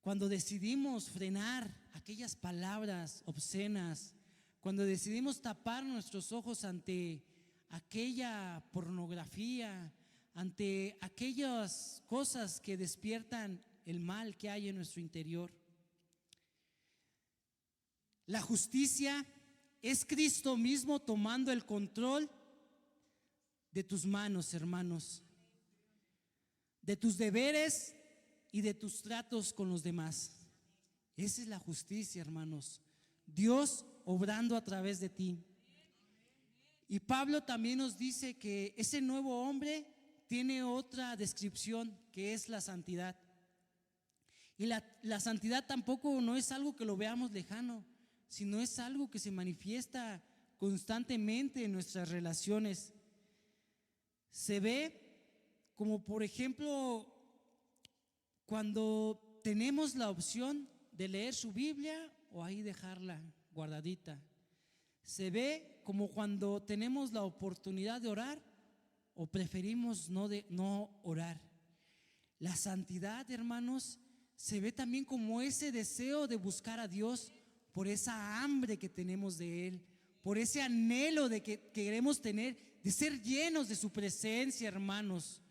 Cuando decidimos frenar aquellas palabras obscenas, cuando decidimos tapar nuestros ojos ante aquella pornografía, ante aquellas cosas que despiertan el mal que hay en nuestro interior. La justicia es Cristo mismo tomando el control de tus manos, hermanos, de tus deberes y de tus tratos con los demás. Esa es la justicia, hermanos. Dios obrando a través de ti. Y Pablo también nos dice que ese nuevo hombre tiene otra descripción, que es la santidad. Y la santidad tampoco no es algo que lo veamos lejano, sino es algo que se manifiesta constantemente en nuestras relaciones. Se ve como, por ejemplo, cuando tenemos la opción de leer su Biblia o ahí dejarla guardadita. Se ve como cuando tenemos la oportunidad de orar o preferimos no orar. La santidad, hermanos, se ve también como ese deseo de buscar a Dios por esa hambre que tenemos de Él, por ese anhelo de que queremos tener, de ser llenos de su presencia, hermanos.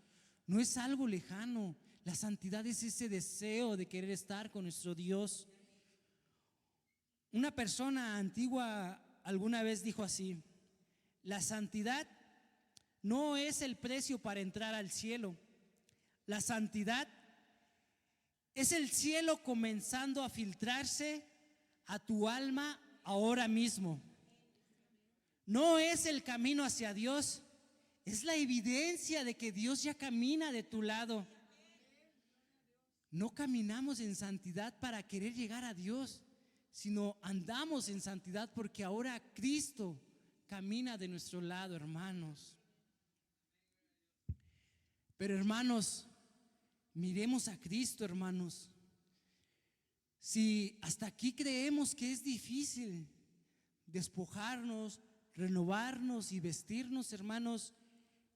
No es algo lejano. La santidad es ese deseo de querer estar con nuestro Dios. Una persona antigua alguna vez dijo así: la santidad no es el precio para entrar al cielo. La santidad es el cielo comenzando a filtrarse a tu alma ahora mismo. No es el camino hacia Dios, es la evidencia de que Dios ya camina de tu lado. No caminamos en santidad para querer llegar a Dios, sino andamos en santidad porque ahora Cristo camina de nuestro lado, hermanos. Pero hermanos, miremos a Cristo, hermanos. Si hasta aquí creemos que es difícil despojarnos, renovarnos y vestirnos, hermanos,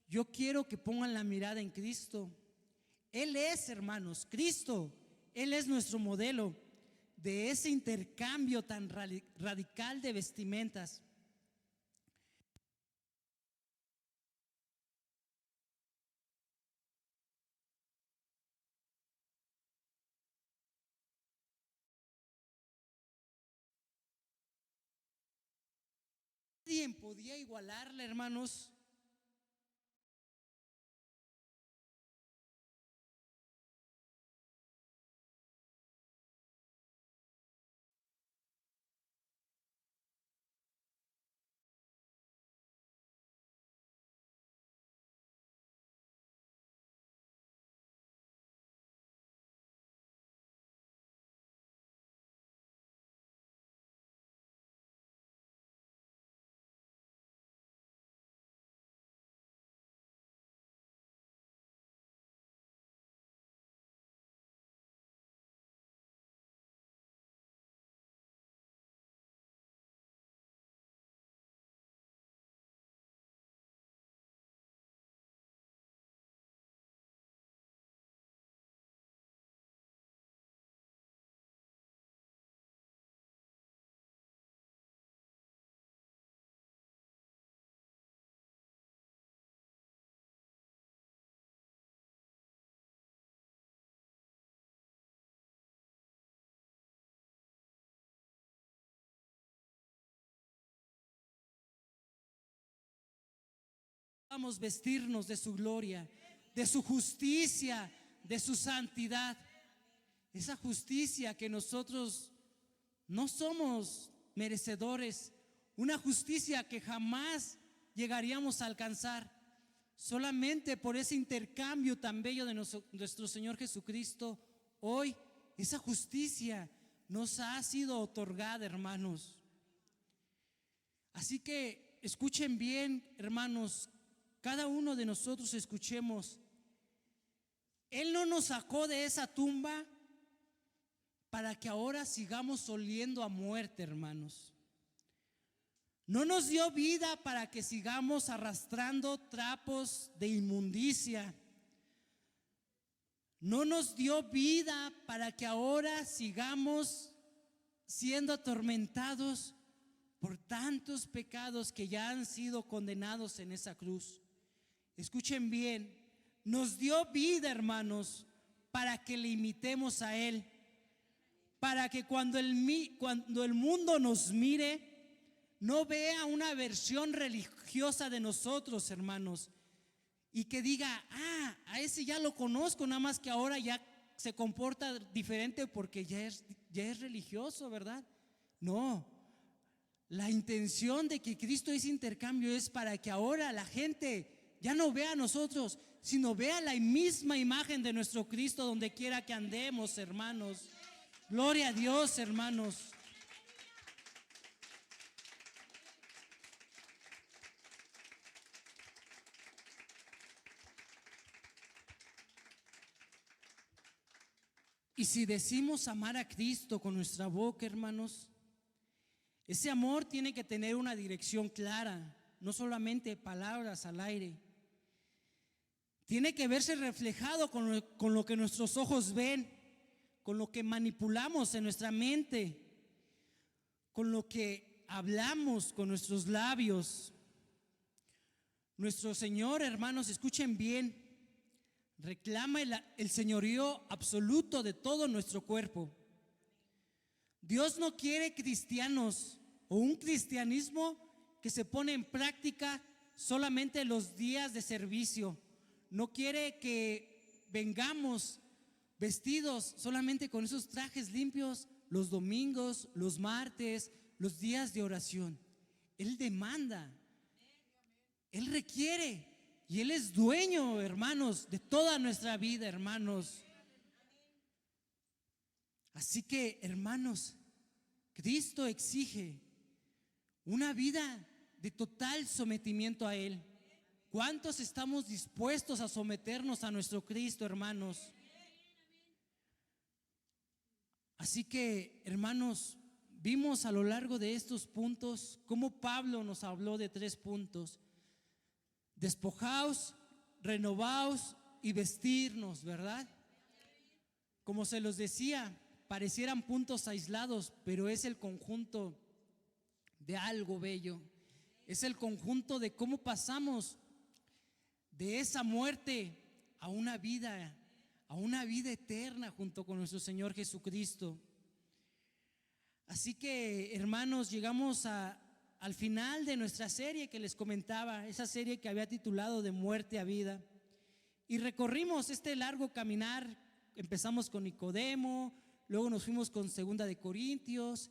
yo quiero que pongan la mirada en Cristo. Él es, hermanos, Cristo, Él es nuestro modelo de ese intercambio tan radical de vestimentas. Nadie podía igualarla, hermanos. Vamos a vestirnos de su gloria, de su justicia, de su santidad. Esa justicia que nosotros no somos merecedores, una justicia que jamás llegaríamos a alcanzar. Solamente por ese intercambio tan bello de nuestro Señor Jesucristo, hoy esa justicia nos ha sido otorgada, hermanos. Así que escuchen bien, hermanos, cada uno de nosotros escuchemos. Él no nos sacó de esa tumba para que ahora sigamos oliendo a muerte, hermanos. No nos dio vida para que sigamos arrastrando trapos de inmundicia. No nos dio vida para que ahora sigamos siendo atormentados por tantos pecados que ya han sido condenados en esa cruz. Escuchen bien, nos dio vida, hermanos, para que le imitemos a Él, para que cuando el mundo nos mire, no vea una versión religiosa de nosotros, hermanos, y que diga, a ese ya lo conozco, nada más que ahora ya se comporta diferente porque ya es religioso, ¿verdad? No, la intención de que Cristo es intercambio es para que ahora la gente ya no vea a nosotros, sino vea la misma imagen de nuestro Cristo donde quiera que andemos, hermanos. Gloria a Dios, hermanos. Y si decimos amar a Cristo con nuestra boca, hermanos, ese amor tiene que tener una dirección clara, no solamente palabras al aire. Tiene que verse reflejado con lo que nuestros ojos ven, con lo que manipulamos en nuestra mente, con lo que hablamos con nuestros labios. Nuestro Señor, hermanos, escuchen bien, reclama el señorío absoluto de todo nuestro cuerpo. Dios no quiere cristianos o un cristianismo que se pone en práctica solamente los días de servicio. No quiere que vengamos vestidos solamente con esos trajes limpios los domingos, los martes, los días de oración. Él demanda, Él requiere. Y Él es dueño, hermanos, de toda nuestra vida, hermanos. Así que, hermanos, Cristo exige una vida de total sometimiento a Él. ¿Cuántos estamos dispuestos a someternos a nuestro Cristo, hermanos? Así que, hermanos, vimos a lo largo de estos puntos cómo Pablo nos habló de 3 puntos. Despojaos, renovaos y vestirnos, ¿verdad? Como se los decía, parecieran puntos aislados, pero es el conjunto de algo bello. Es el conjunto de cómo pasamos de esa muerte a una vida eterna junto con nuestro Señor Jesucristo. Así que, hermanos, llegamos al final de nuestra serie que les comentaba, esa serie que había titulado De muerte a vida, y recorrimos este largo caminar. Empezamos con Nicodemo, luego nos fuimos con 2 de Corintios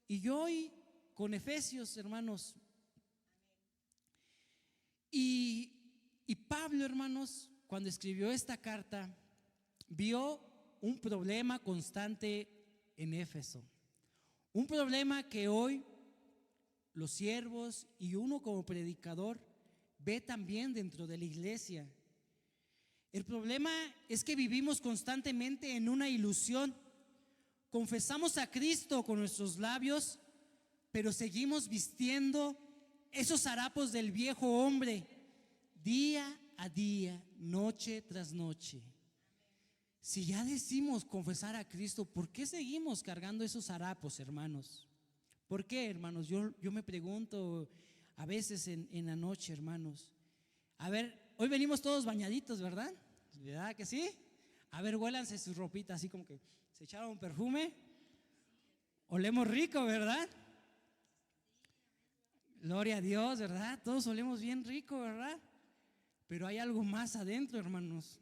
y hoy con Efesios, hermanos. Y Pablo, hermanos, cuando escribió esta carta, vio un problema constante en Éfeso, un problema que hoy los siervos y uno como predicador ve también dentro de la iglesia. El problema es que vivimos constantemente en una ilusión. Confesamos a Cristo con nuestros labios, pero seguimos vistiendo esos harapos del viejo hombre día a día, noche tras noche. Si ya decimos confesar a Cristo, ¿por qué seguimos cargando esos harapos, hermanos? ¿Por qué, hermanos? Yo me pregunto a veces en la noche, hermanos. A ver, hoy venimos todos bañaditos, ¿verdad? ¿Verdad que sí? A ver, huélanse su ropita así como que se echaron un perfume. Olemos rico, ¿verdad? Gloria a Dios, ¿verdad? Todos olemos bien rico, ¿verdad? pero hay algo más adentro, hermanos.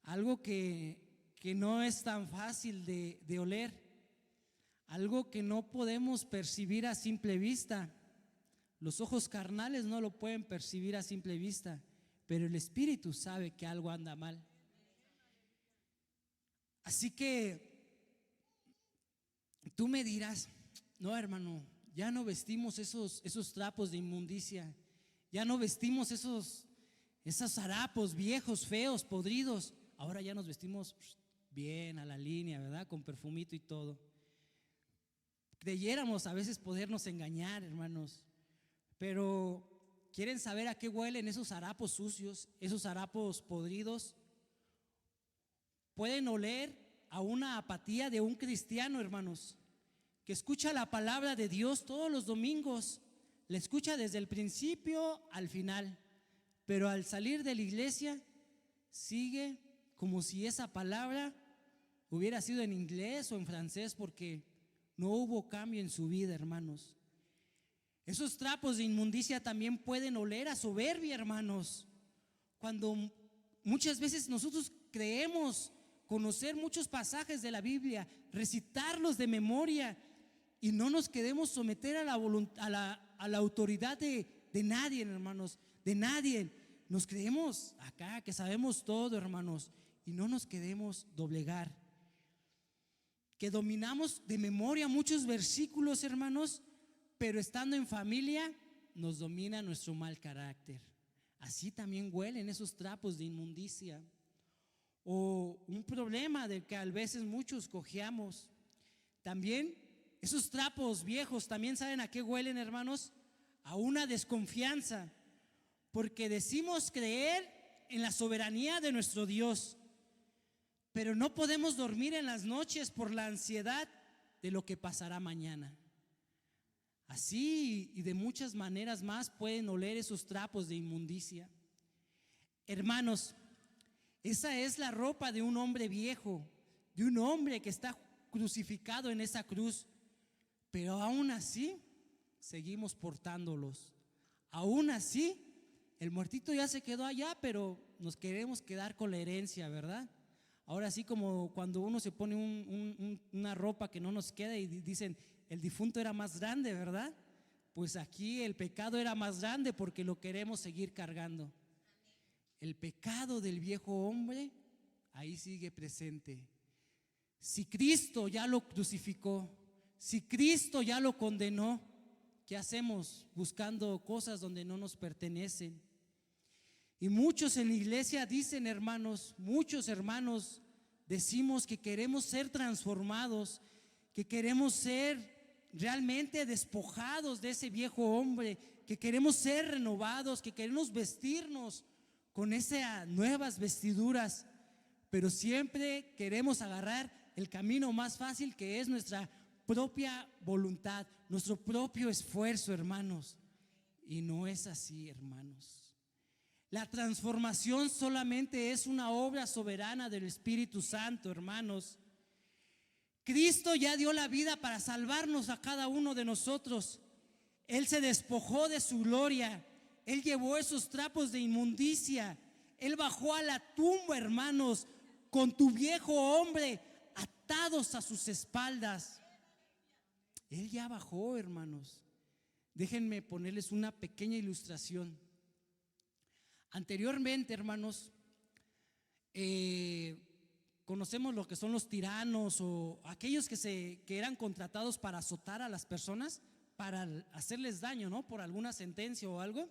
Algo que no es tan fácil de oler. Algo que no podemos percibir a simple vista. Los ojos carnales no lo pueden percibir a simple vista, pero el Espíritu sabe que algo anda mal. Así que tú me dirás, no, hermano, ya no vestimos esos trapos de inmundicia, ya no vestimos esos harapos viejos, feos, podridos. Ahora ya nos vestimos bien, a la línea, ¿verdad? Con perfumito y todo. Creyéramos a veces podernos engañar, hermanos, pero ¿quieren saber a qué huelen esos harapos sucios, esos harapos podridos? Pueden oler a una apatía de un cristiano, hermanos, que escucha la palabra de Dios todos los domingos, la escucha desde el principio al final, pero al salir de la iglesia sigue como si esa palabra hubiera sido en inglés o en francés, porque no hubo cambio en su vida, hermanos. Esos trapos de inmundicia también pueden oler a soberbia, hermanos. Cuando muchas veces nosotros creemos conocer muchos pasajes de la Biblia, recitarlos de memoria, y no nos queremos someter a la autoridad de nadie, hermanos, de nadie. Nos creemos acá que sabemos todo, hermanos, y no nos queremos doblegar. Que dominamos de memoria muchos versículos, hermanos, pero estando en familia nos domina nuestro mal carácter. Así también huelen esos trapos de inmundicia. O un problema del que a veces muchos cojeamos. También esos trapos viejos también, ¿saben a qué huelen, hermanos? A una desconfianza, porque decimos creer en la soberanía de nuestro Dios, pero no podemos dormir en las noches por la ansiedad de lo que pasará mañana. Así y de muchas maneras más pueden oler esos trapos de inmundicia. Hermanos, esa es la ropa de un hombre viejo, de un hombre que está crucificado en esa cruz, pero aún así seguimos portándolos. Aún así, el muertito ya se quedó allá, pero nos queremos quedar con la herencia, ¿verdad? Ahora sí, como cuando uno se pone una ropa que no nos queda y dicen, el difunto era más grande, ¿verdad? Pues aquí el pecado era más grande porque lo queremos seguir cargando. El pecado del viejo hombre ahí sigue presente. Si Cristo ya lo crucificó, si Cristo ya lo condenó, ¿qué hacemos buscando cosas donde no nos pertenecen? Y muchos en la iglesia dicen, hermanos, muchos hermanos decimos que queremos ser transformados, que queremos ser realmente despojados de ese viejo hombre, que queremos ser renovados, que queremos vestirnos con esas nuevas vestiduras, pero siempre queremos agarrar el camino más fácil, que es nuestra propia voluntad, nuestro propio esfuerzo, hermanos. Y no es así, hermanos. La transformación solamente es una obra soberana del Espíritu Santo, hermanos. Cristo ya dio la vida para salvarnos a cada uno de nosotros. Él se despojó de su gloria. Él llevó esos trapos de inmundicia. Él bajó a la tumba, hermanos, con tu viejo hombre atados a sus espaldas. Él ya bajó, hermanos. Déjenme ponerles una pequeña ilustración. Anteriormente, hermanos, conocemos lo que son los tiranos o aquellos que eran contratados para azotar a las personas, para hacerles daño, ¿no? Por alguna sentencia o algo.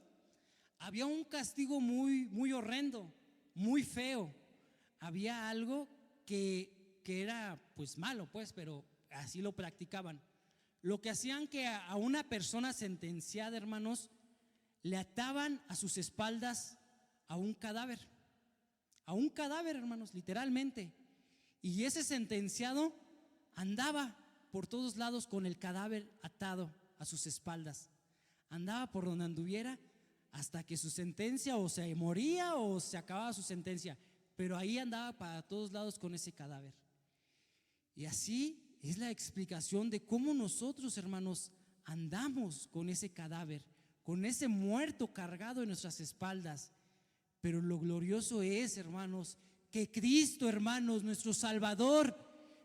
Había un castigo muy, muy horrendo, muy feo. Había algo que era pues malo, pues, pero así lo practicaban. Lo que hacían que a una persona sentenciada, hermanos, le ataban a sus espaldas a un cadáver, hermanos, literalmente. Y ese sentenciado andaba por todos lados con el cadáver atado a sus espaldas. Andaba por donde anduviera hasta que su sentencia o se moría o se acababa su sentencia, pero ahí andaba para todos lados con ese cadáver. Y así es la explicación de cómo nosotros, hermanos, andamos con ese cadáver, con ese muerto cargado en nuestras espaldas. Pero lo glorioso es, hermanos, que Cristo, hermanos, nuestro Salvador,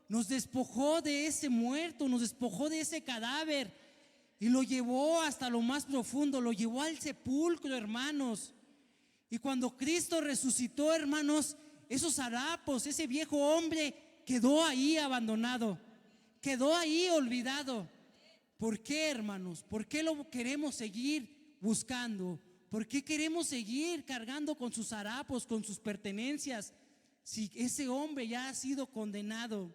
nos despojó de ese muerto, nos despojó de ese cadáver y lo llevó hasta lo más profundo, lo llevó al sepulcro, hermanos. Y cuando Cristo resucitó, hermanos, esos harapos, ese viejo hombre quedó ahí abandonado, quedó ahí olvidado. ¿Por qué, hermanos? ¿Por qué lo queremos seguir buscando? ¿Por qué queremos seguir cargando con sus harapos, con sus pertenencias, si ese hombre ya ha sido condenado?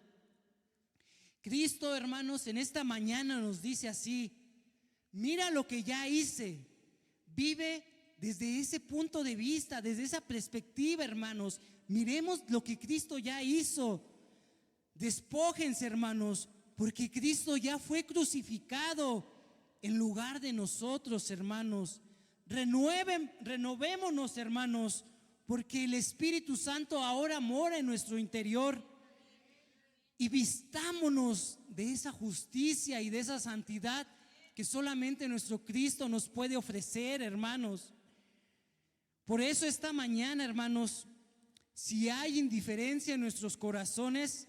Cristo, hermanos, en esta mañana nos dice así: mira lo que ya hice. Vive desde ese punto de vista, desde esa perspectiva, hermanos. Miremos lo que Cristo ya hizo. Despójense, hermanos, porque Cristo ya fue crucificado en lugar de nosotros, hermanos. Renovémonos, hermanos, porque el Espíritu Santo ahora mora en nuestro interior. Y vistámonos de esa justicia y de esa santidad que solamente nuestro Cristo nos puede ofrecer, hermanos. Por eso esta mañana, hermanos, si hay indiferencia en nuestros corazones,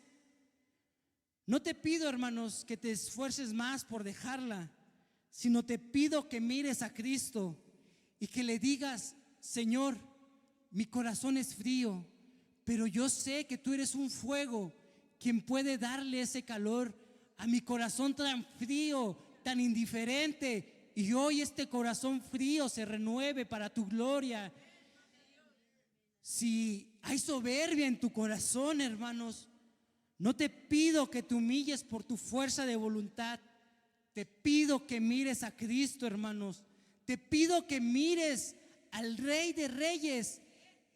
no te pido, hermanos, que te esfuerces más por dejarla, sino te pido que mires a Cristo y que le digas: Señor, mi corazón es frío, pero yo sé que tú eres un fuego quien puede darle ese calor a mi corazón tan frío, tan indiferente, y hoy este corazón frío se renueve para tu gloria. Si hay soberbia en tu corazón, hermanos, no te pido que te humilles por tu fuerza de voluntad. Te pido que mires a Cristo, hermanos. Te pido que mires al Rey de Reyes,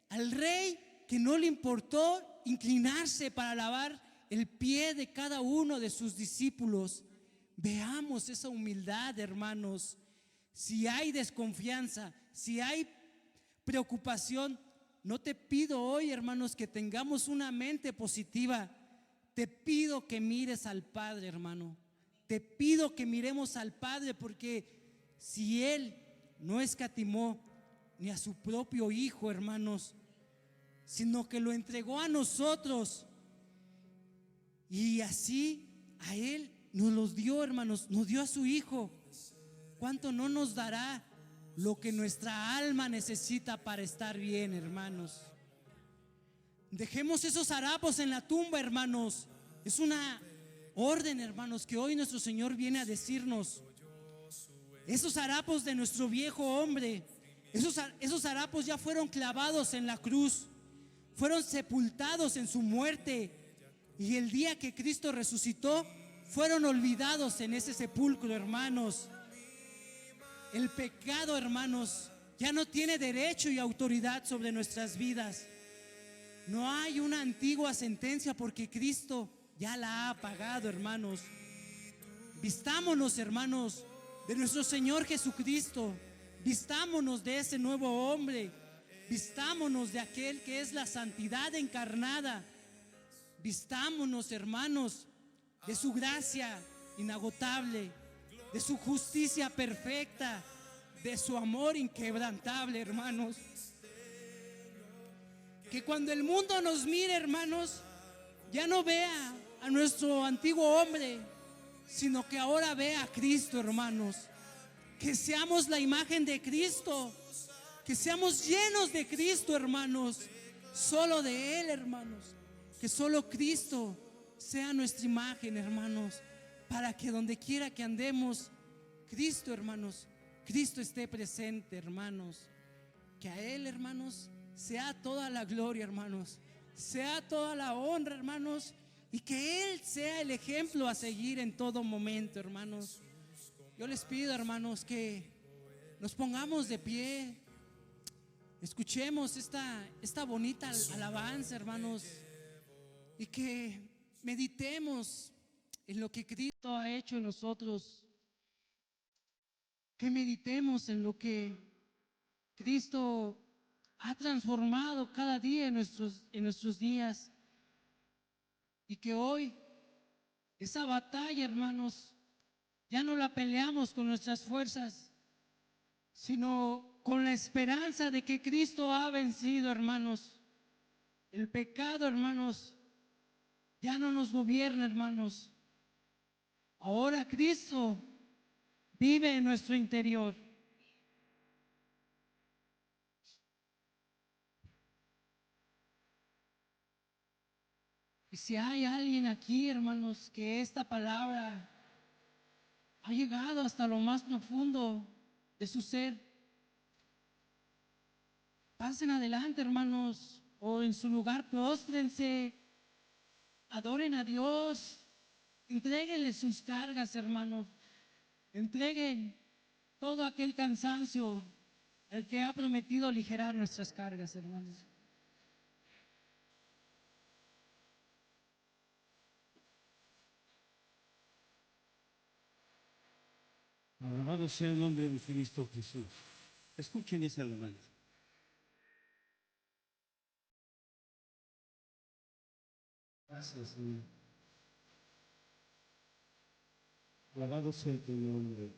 al Rey que no le importó inclinarse para lavar el pie de cada uno de sus discípulos. Veamos esa humildad, hermanos. Si hay desconfianza, si hay preocupación, no te pido hoy, hermanos, que tengamos una mente positiva. Te pido que mires al Padre, hermano. Te pido que miremos al Padre, porque si Él no escatimó ni a su propio Hijo, hermanos, sino que lo entregó a nosotros, y así a Él nos los dio, hermanos, nos dio a su Hijo, ¿cuánto no nos dará lo que nuestra alma necesita para estar bien, hermanos? Dejemos esos harapos en la tumba, hermanos. Es una orden, hermanos, que hoy nuestro Señor viene a decirnos. Esos harapos de nuestro viejo hombre, esos harapos ya fueron clavados en la cruz, fueron sepultados en su muerte, y el día que Cristo resucitó, fueron olvidados en ese sepulcro, hermanos. El pecado, hermanos, ya no tiene derecho y autoridad sobre nuestras vidas. No hay una antigua sentencia, porque Cristo ya la ha pagado, hermanos. Vistámonos, hermanos, de nuestro Señor Jesucristo. Vistámonos de ese nuevo hombre. Vistámonos de aquel que es la santidad encarnada. Vistámonos, hermanos, de su gracia inagotable, de su justicia perfecta, de su amor inquebrantable, hermanos. Que cuando el mundo nos mire, hermanos, ya no vea a nuestro antiguo hombre, sino que ahora vea a Cristo, hermanos. Que seamos la imagen de Cristo, que seamos llenos de Cristo, hermanos, solo de Él, hermanos. Que solo Cristo sea nuestra imagen, hermanos, para que donde quiera que andemos, Cristo, hermanos, Cristo esté presente, hermanos. Que a Él, hermanos, sea toda la gloria, hermanos, sea toda la honra, hermanos, y que Él sea el ejemplo a seguir en todo momento, hermanos. Yo les pido, hermanos, que nos pongamos de pie, escuchemos esta bonita alabanza, hermanos, y que meditemos en lo que Cristo ha hecho en nosotros, que meditemos en lo que Cristo ha transformado cada día en nuestros días, y que hoy esa batalla, hermanos, ya no la peleamos con nuestras fuerzas, sino con la esperanza de que Cristo ha vencido, hermanos. El pecado, hermanos, ya no nos gobierna, hermanos. Ahora Cristo vive en nuestro interior. Y si hay alguien aquí, hermanos, que esta palabra ha llegado hasta lo más profundo de su ser, pasen adelante, hermanos, o en su lugar, próstrense, adoren a Dios, entréguenle sus cargas, hermanos, entreguen todo aquel cansancio, el que ha prometido aligerar nuestras cargas, hermanos. Alabado sea el nombre de Cristo Jesús. Escuchen esa alabanza. Gracias, Señor. Alabado sea tu nombre.